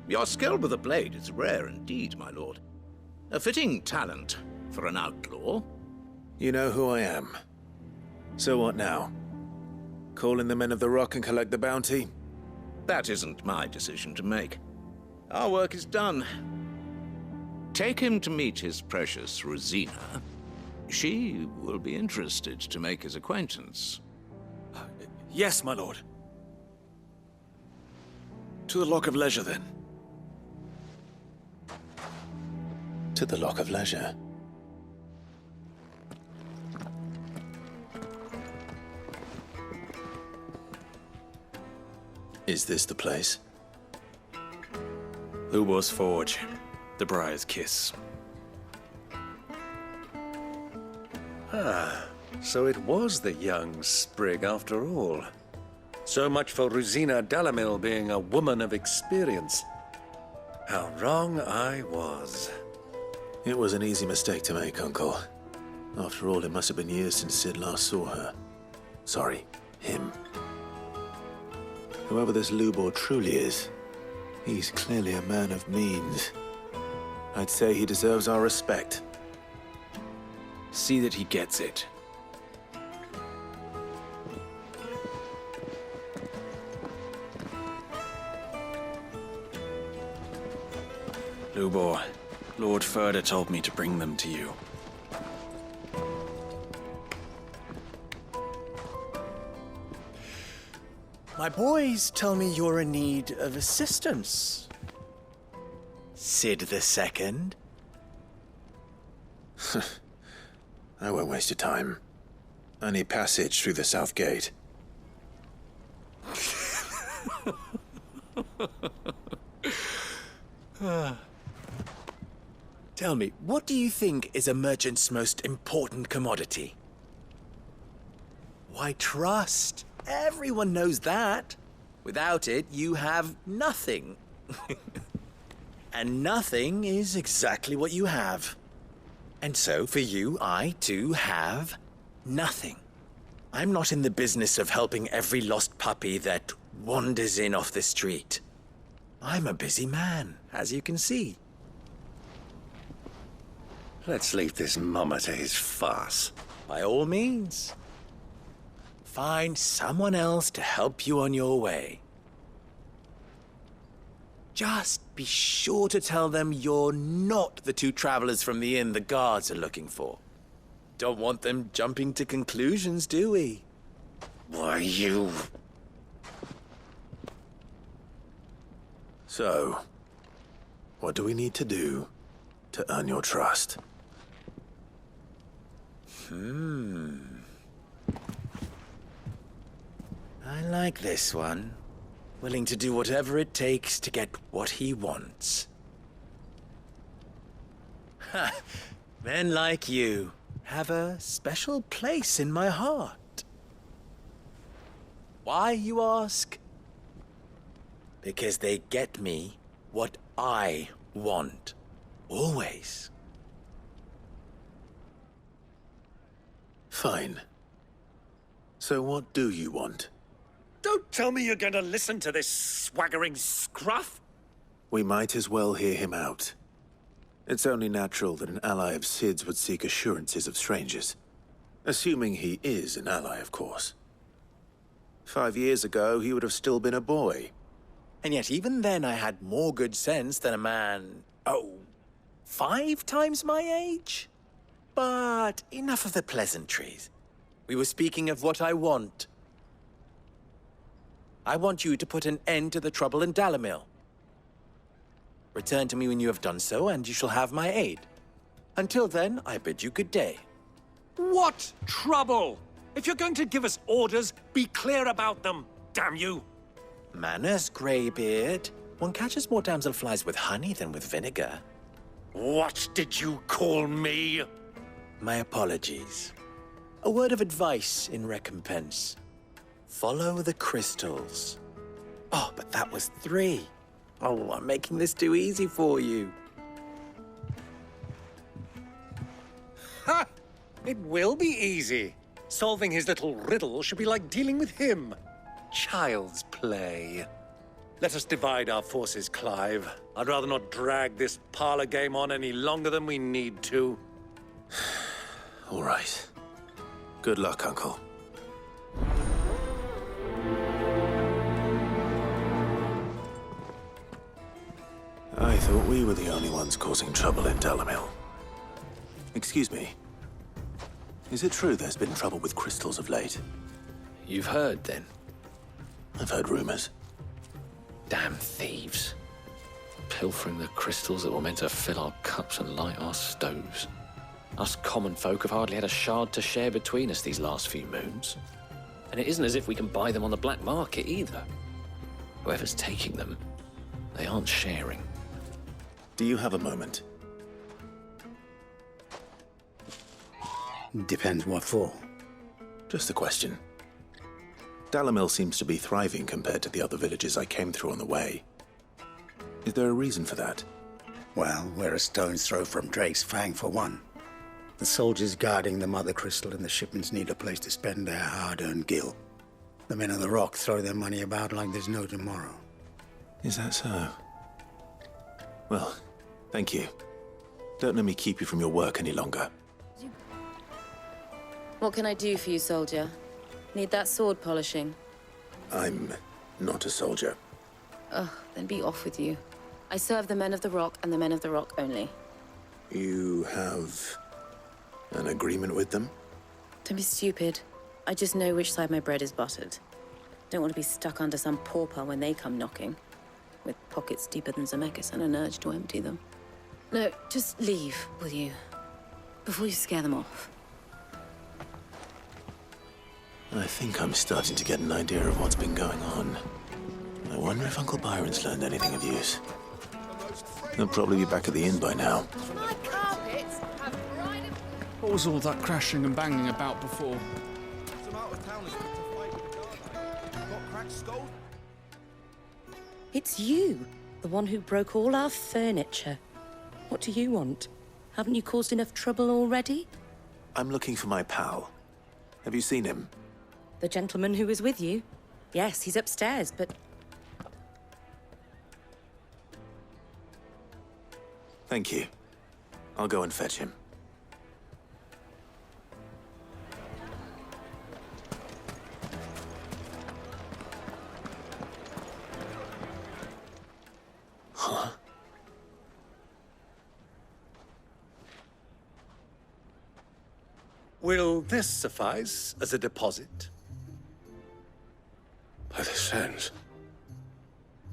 S12: Your skill with the blade is rare indeed, my lord. A fitting talent for an outlaw.
S3: You know who I am. So what now? Call in the Men of the Rock and collect the bounty?
S12: That isn't my decision to make. Our work is done. Take him to meet his precious Rosina. She will be interested to make his acquaintance.
S6: Yes, my lord. To the Lock of Leisure, then.
S3: To the Lock of Leisure. Is this the place?
S6: Lubor's Forge. The Briar's Kiss.
S17: Ah, so it was the young sprig after all. So much for Rosina Dalamil being a woman of experience. How wrong I was.
S3: It was an easy mistake to make, Uncle. After all, it must have been years since Sid last saw her. Sorry, him. Whoever this Lubor truly is, he's clearly a man of means. I'd say he deserves our respect.
S11: See that he gets it. Lubor, Lord Ferda told me to bring them to you.
S9: My boys tell me you're in need of assistance. Sid the Second?
S3: I won't waste your time. I need passage through the south gate.
S9: Tell me, what do you think is a merchant's most important commodity? Why, trust. Everyone knows that. Without it, you have nothing. And nothing is exactly what you have. And so, for you, I, too, have nothing. I'm not in the business of helping every lost puppy that wanders in off the street. I'm a busy man, as you can see.
S17: Let's leave this mummer to his farce.
S9: By all means. Find someone else to help you on your way. Just be sure to tell them you're not the two travelers from the inn the guards are looking for. Don't want them jumping to conclusions, do we?
S17: Why, you...
S3: So, what do we need to do to earn your trust?
S9: I like this one. Willing to do whatever it takes to get what he wants. Ha! Men like you have a special place in my heart. Why, you ask? Because they get me what I want. Always.
S3: Fine. So what do you want?
S17: Don't tell me you're going to listen to this swaggering scruff!
S3: We might as well hear him out. It's only natural that an ally of Sid's would seek assurances of strangers. Assuming he is an ally, of course. 5 years ago, he would have still been a boy.
S9: And yet even then I had more good sense than a man, 5 times my age? But enough of the pleasantries. We were speaking of what I want. I want you to put an end to the trouble in Dalamil. Return to me when you have done so, and you shall have my aid. Until then, I bid you good day.
S17: What trouble? If you're going to give us orders, be clear about them, damn you!
S9: Manners, Greybeard. One catches more damselflies with honey than with vinegar.
S17: What did you call me?
S9: My apologies. A word of advice in recompense. Follow the crystals. Oh, but that was 3. Oh, I'm making this too easy for you.
S17: Ha! It will be easy. Solving his little riddle should be like dealing with him. Child's play. Let us divide our forces, Clive. I'd rather not drag this parlor game on any longer than we need to.
S3: All right. Good luck, Uncle. I thought we were the only ones causing trouble in Dalamil. Excuse me. Is it true there's been trouble with crystals of late?
S13: You've heard, then?
S3: I've heard rumors.
S13: Damn thieves. Pilfering the crystals that were meant to fill our cups and light our stoves. Us common folk have hardly had a shard to share between us these last few moons. And it isn't as if we can buy them on the black market either. Whoever's taking them, they aren't sharing.
S3: Do you have a moment?
S14: Depends what for.
S3: Just a question. Dalamil seems to be thriving compared to the other villages I came through on the way. Is there a reason for that?
S14: Well, we're a stone's throw from Drake's Fang, for one. The soldiers guarding the Mother Crystal and the shipments need a place to spend their hard-earned gil. The men of the Rock throw their money about like there's no tomorrow.
S3: Is that so? Well, thank you. Don't let me keep you from your work any longer.
S2: What can I do for you, soldier? Need that sword polishing?
S3: I'm not a soldier.
S2: Ugh, then be off with you. I serve the men of the Rock and the men of the Rock only.
S3: You have an agreement with them?
S2: Don't be stupid. I just know which side my bread is buttered. Don't want to be stuck under some pauper when they come knocking, with pockets deeper than Zemeckis and an urge to empty them. No, just leave, will you? Before you scare them off.
S3: I think I'm starting to get an idea of what's been going on. I wonder if Uncle Byron's learned anything of use. He'll probably be back at the inn by now.
S15: What was all that crashing and banging about before?
S10: It's you, the one who broke all our furniture. What do you want? Haven't you caused enough trouble already?
S3: I'm looking for my pal. Have you seen him?
S10: The gentleman who was with you? Yes, he's upstairs, but...
S3: Thank you. I'll go and fetch him. Huh?
S17: Will this suffice as a deposit?
S5: By the sands.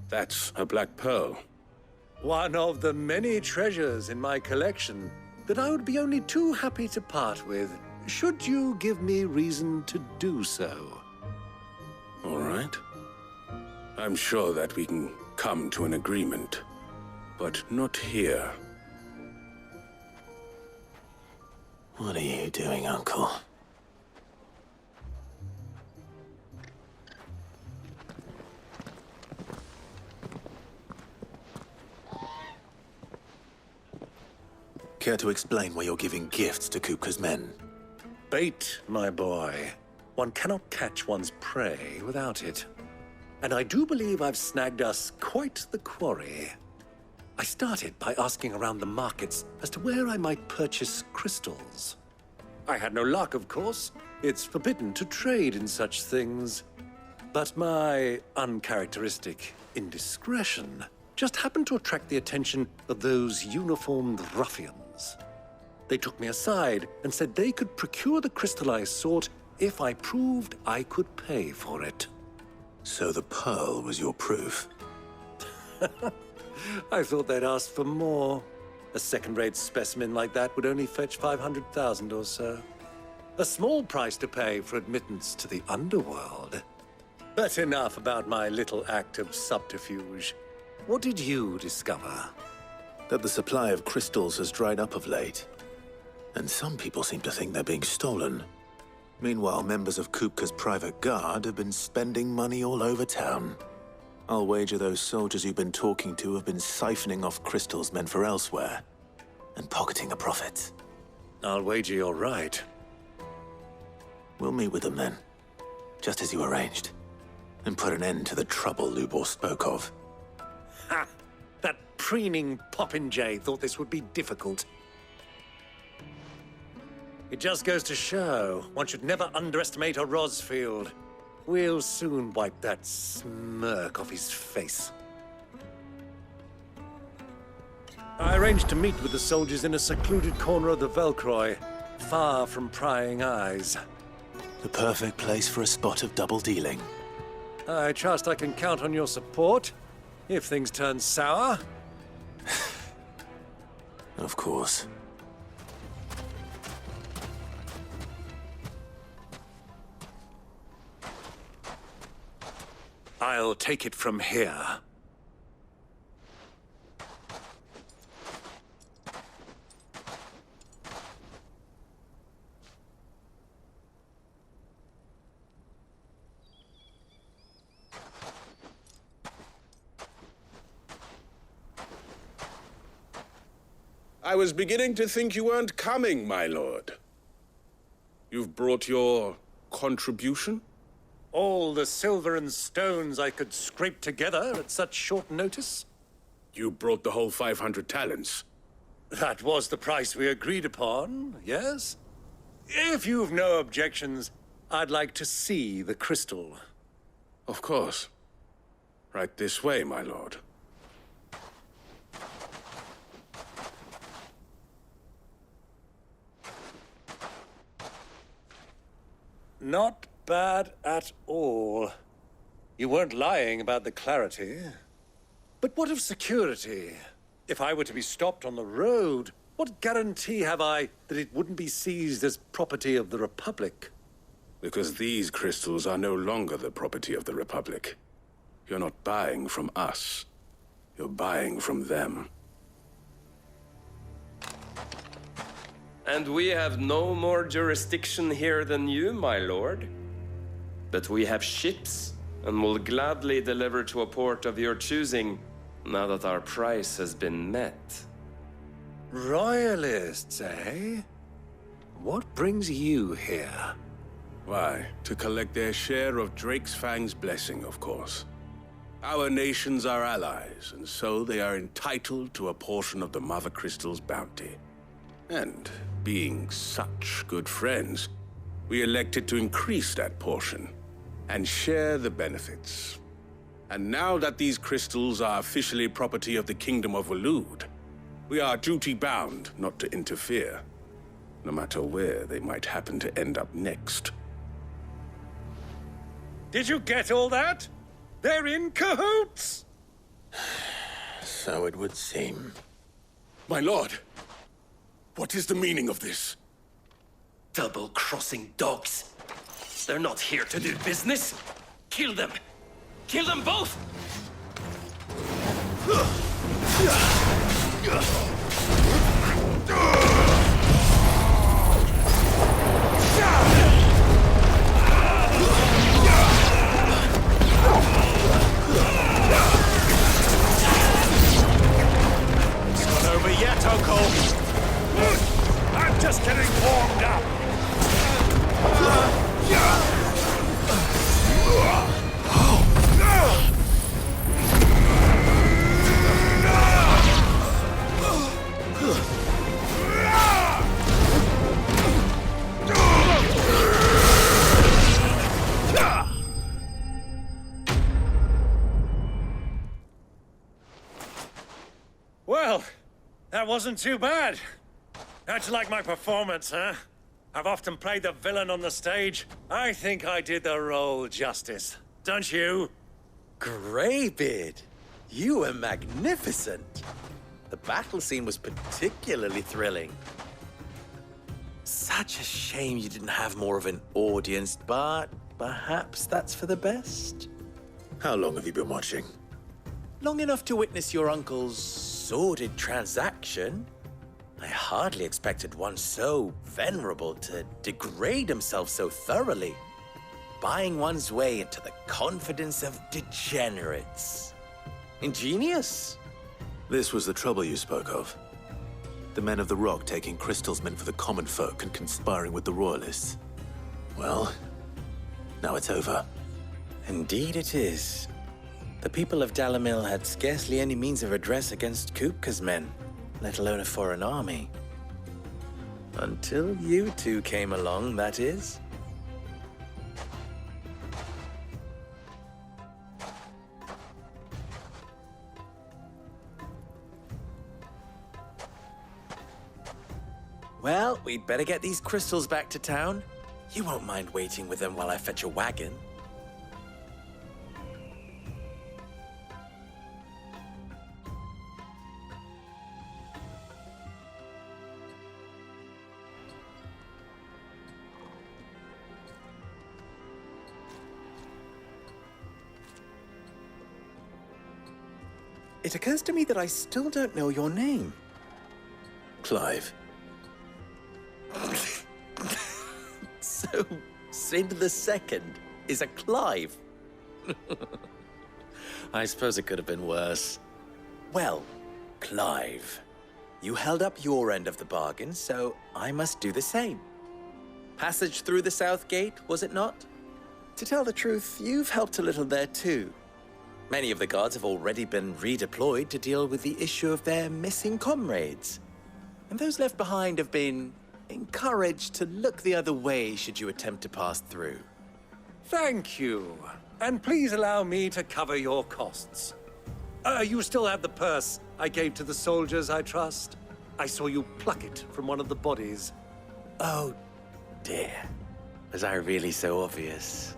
S5: That's a black pearl.
S17: One of the many treasures in my collection that I would be only too happy to part with, should you give me reason to do so.
S5: All right. I'm sure that we can come to an agreement, but not here.
S3: What are you doing, Uncle? Care to explain why you're giving gifts to Kupka's men?
S17: Bait, my boy. One cannot catch one's prey without it. And I do believe I've snagged us quite the quarry. I started by asking around the markets as to where I might purchase crystals. I had no luck, of course. It's forbidden to trade in such things. But my uncharacteristic indiscretion just happened to attract the attention of those uniformed ruffians. They took me aside and said they could procure the crystal I sought if I proved I could pay for it.
S3: So the pearl was your proof?
S17: I thought they'd ask for more. A second-rate specimen like that would only fetch 500,000 or so. A small price to pay for admittance to the underworld. But enough about my little act of subterfuge. What did you discover?
S3: That the supply of crystals has dried up of late. And some people seem to think they're being stolen. Meanwhile, members of Kupka's private guard have been spending money all over town. I'll wager those soldiers you've been talking to have been siphoning off crystals meant for elsewhere, and pocketing the profits.
S17: I'll wager you're right.
S3: We'll meet with them then, just as you arranged, and put an end to the trouble Lubor spoke of.
S17: Ha! That preening popinjay thought this would be difficult. It just goes to show one should never underestimate a Rosfield. We'll soon wipe that smirk off his face. I arranged to meet with the soldiers in a secluded corner of the Velcroy, far from prying eyes.
S3: The perfect place for a spot of double dealing.
S17: I trust I can count on your support, if things turn sour.
S3: Of course.
S17: I'll take it from here.
S4: I was beginning to think you weren't coming, my lord. You've brought your contribution?
S17: All the silver and stones I could scrape together at such short notice?
S4: You brought the whole 500 talents.
S17: That was the price we agreed upon, yes? If you've no objections, I'd like to see the crystal.
S4: Of course. Right this way, my lord.
S17: Not bad at all. You weren't lying about the clarity. But what of security? If I were to be stopped on the road, what guarantee have I that it wouldn't be seized as property of the Republic?
S4: Because these crystals are no longer the property of the Republic. You're not buying from us. You're buying from them.
S16: And we have no more jurisdiction here than you, my lord. But we have ships, and will gladly deliver to a port of your choosing, now that our price has been met.
S17: Royalists, eh? What brings you here?
S4: Why, to collect their share of Drake's Fang's blessing, of course. Our nations are allies, and so they are entitled to a portion of the Mother Crystal's bounty. And being such good friends, we elected to increase that portion and share the benefits. And now that these crystals are officially property of the Kingdom of Waloed, we are duty-bound not to interfere, no matter where they might happen to end up next.
S17: Did you get all that? They're in cahoots!
S3: So it would seem.
S4: My lord, what is the meaning of this?
S16: Double-crossing dogs. They're not here to do business. Kill them. Kill them both!
S17: It's not over yet, Uncle. I'm just getting warmed up. Well, that wasn't too bad. How'd you like my performance, huh? I've often played the villain on the stage. I think I did the role justice. Don't you?
S9: Greybeard, you were magnificent. The battle scene was particularly thrilling. Such a shame you didn't have more of an audience, but perhaps that's for the best.
S3: How long have you been watching?
S9: Long enough to witness your uncle's sordid transaction. I hardly expected one so venerable to degrade himself so thoroughly, buying one's way into the confidence of degenerates. Ingenious.
S3: This was the trouble you spoke of. The men of the Rock taking crystals meant for the common folk and conspiring with the Royalists. Well, now it's over.
S9: Indeed it is. The people of Dalamil had scarcely any means of redress against Kupka's men, let alone a foreign army. Until you two came along, that is. Well, we'd better get these crystals back to town. You won't mind waiting with them while I fetch a wagon. It occurs to me that I still don't know your name.
S3: Clive.
S9: So, Sid the Second is a Clive? I suppose it could have been worse. Well, Clive, you held up your end of the bargain, so I must do the same. Passage through the South Gate, was it not? To tell the truth, you've helped a little there too. Many of the guards have already been redeployed to deal with the issue of their missing comrades. And those left behind have been encouraged to look the other way should you attempt to pass through.
S17: Thank you. And please allow me to cover your costs. You still have the purse I gave to the soldiers, I trust? I saw you pluck it from one of the bodies.
S9: Oh, dear. Was I really so obvious?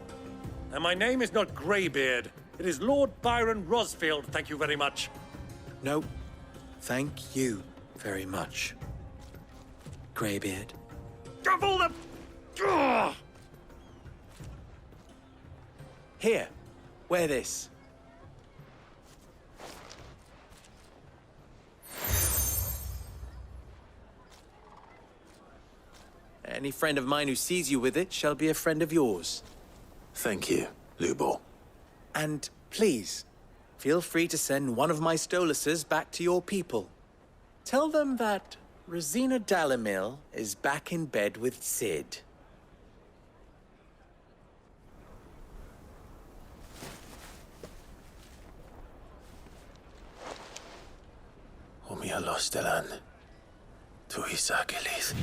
S17: And my name is not Greybeard. It is Lord Byron Rosfield, thank you very much.
S9: No, thank you very much, Greybeard.
S17: Of all the... Ugh!
S9: Here, wear this. Any friend of mine who sees you with it shall be a friend of yours.
S3: Thank you, Lubor.
S9: And please, feel free to send one of my Stoluses back to your people. Tell them that Rosina Dalamil is back in bed with Sid.
S3: Omia lostelan. Tu isakelis.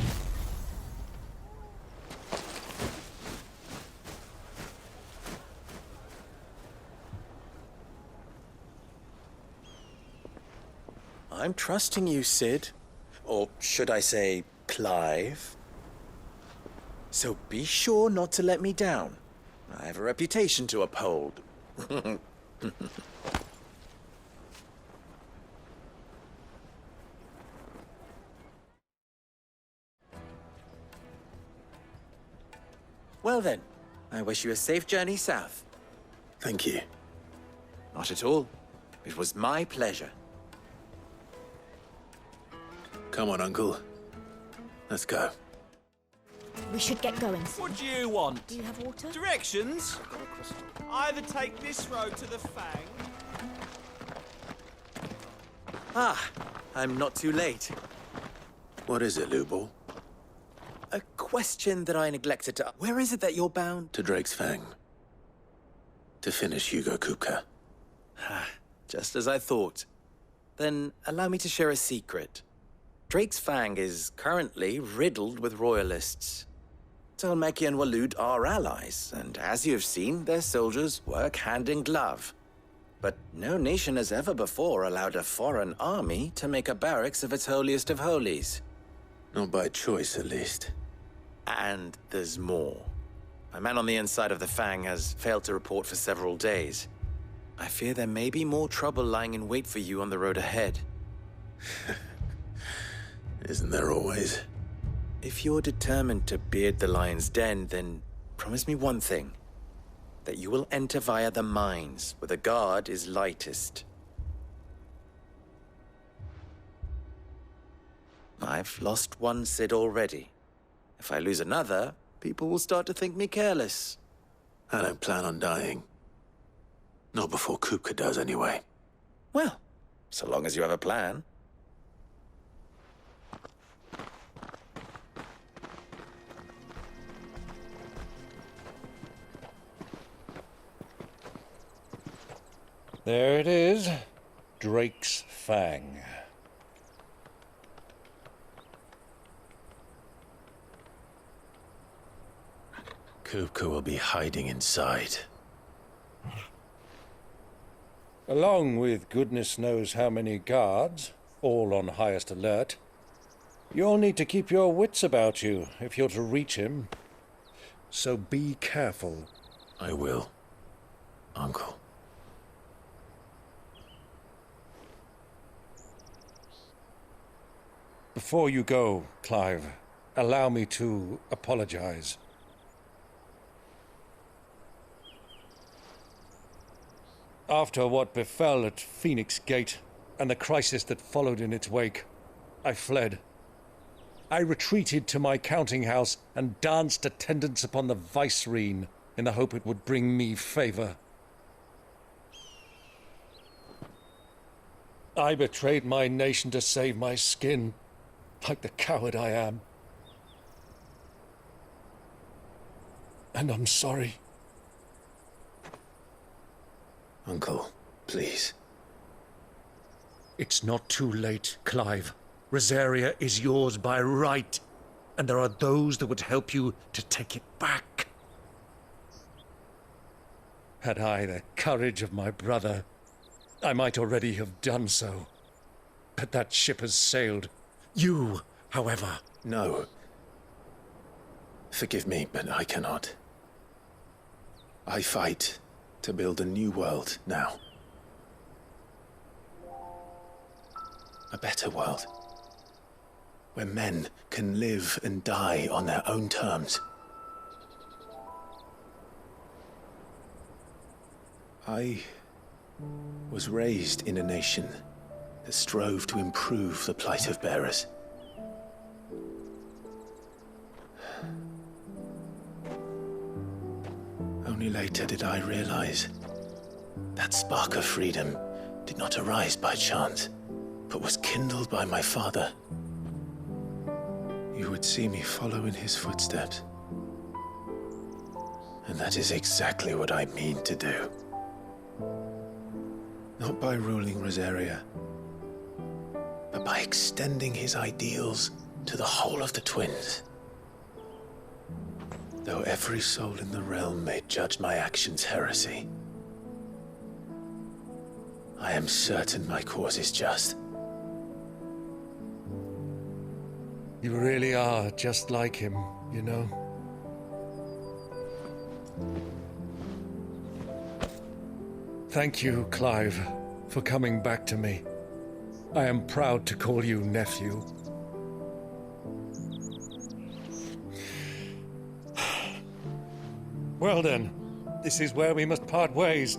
S9: I'm trusting you, Sid. Or should I say, Clive? So be sure not to let me down. I have a reputation to uphold. Well then, I wish you a safe journey south.
S3: Thank you.
S9: Not at all. It was my pleasure.
S3: Come on, Uncle. Let's go.
S18: We should get going.
S8: What do you want?
S18: Do you have water?
S8: Directions? Either take this road to the Fang.
S9: Ah, I'm not too late.
S3: What is it, Lubor?
S9: A question that I neglected to... Where is it that you're bound?
S3: To Drake's Fang. To finish Hugo Kupka.
S9: Just as I thought. Then allow me to share a secret. Drake's Fang is currently riddled with royalists. Talmeki and Walud are allies, and as you have seen, their soldiers work hand in glove. But no nation has ever before allowed a foreign army to make a barracks of its holiest of holies.
S3: Not by choice, at least.
S9: And there's more. A man on the inside of the Fang has failed to report for several days. I fear there may be more trouble lying in wait for you on the road ahead.
S3: Isn't there always?
S9: If you're determined to beard the lion's den, then promise me one thing. That you will enter via the mines, where the guard is lightest. I've lost one Sid already. If I lose another, people will start to think me careless.
S3: I don't plan on dying. Not before Kupka does, anyway.
S9: Well, so long as you have a plan.
S17: There it is. Drake's Fang.
S3: Kupka will be hiding inside.
S17: Along with goodness knows how many guards, all on highest alert. You'll need to keep your wits about you if you're to reach him. So be careful.
S3: I will, Uncle.
S17: Before you go, Clive, allow me to apologize. After what befell at Phoenix Gate and the crisis that followed in its wake, I fled. I retreated to my counting house and danced attendance upon the vicereine in the hope it would bring me favor. I betrayed my nation to save my skin, like the coward I am. And I'm sorry.
S3: Uncle, please.
S17: It's not too late, Clive. Rosaria is yours by right, and there are those that would help you to take it back. Had I the courage of my brother, I might already have done so. But that ship has sailed. You, however...
S3: No. Forgive me, but I cannot. I fight to build a new world now. A better world. Where men can live and die on their own terms. I was raised in a nation that strove to improve the plight of bearers. Only later did I realize that spark of freedom did not arise by chance, but was kindled by my father. You would see me follow in his footsteps. And that is exactly what I mean to do. Not by ruling Rosaria, but by extending his ideals to the whole of the twins. Though every soul in the realm may judge my actions heresy, I am certain my cause is just.
S17: You really are just like him, you know? Thank you, Clive, for coming back to me. I am proud to call you nephew. Well then, this is where we must part ways.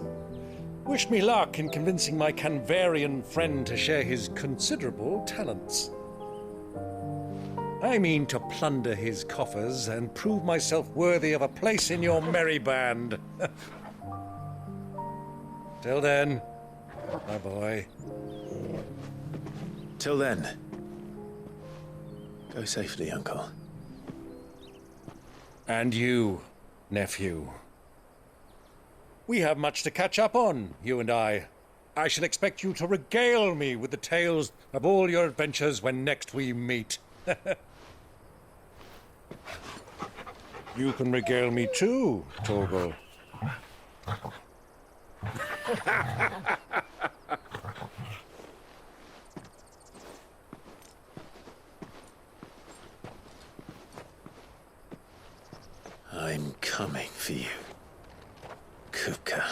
S17: Wish me luck in convincing my Canvarian friend to share his considerable talents. I mean to plunder his coffers and prove myself worthy of a place in your merry band. Till then, my boy.
S3: Till then, go safely, Uncle.
S17: And you, nephew. We have much to catch up on, you and I. I shall expect you to regale me with the tales of all your adventures when next we meet. You can regale me too, Torgal.
S3: I'm coming for you, Kupka.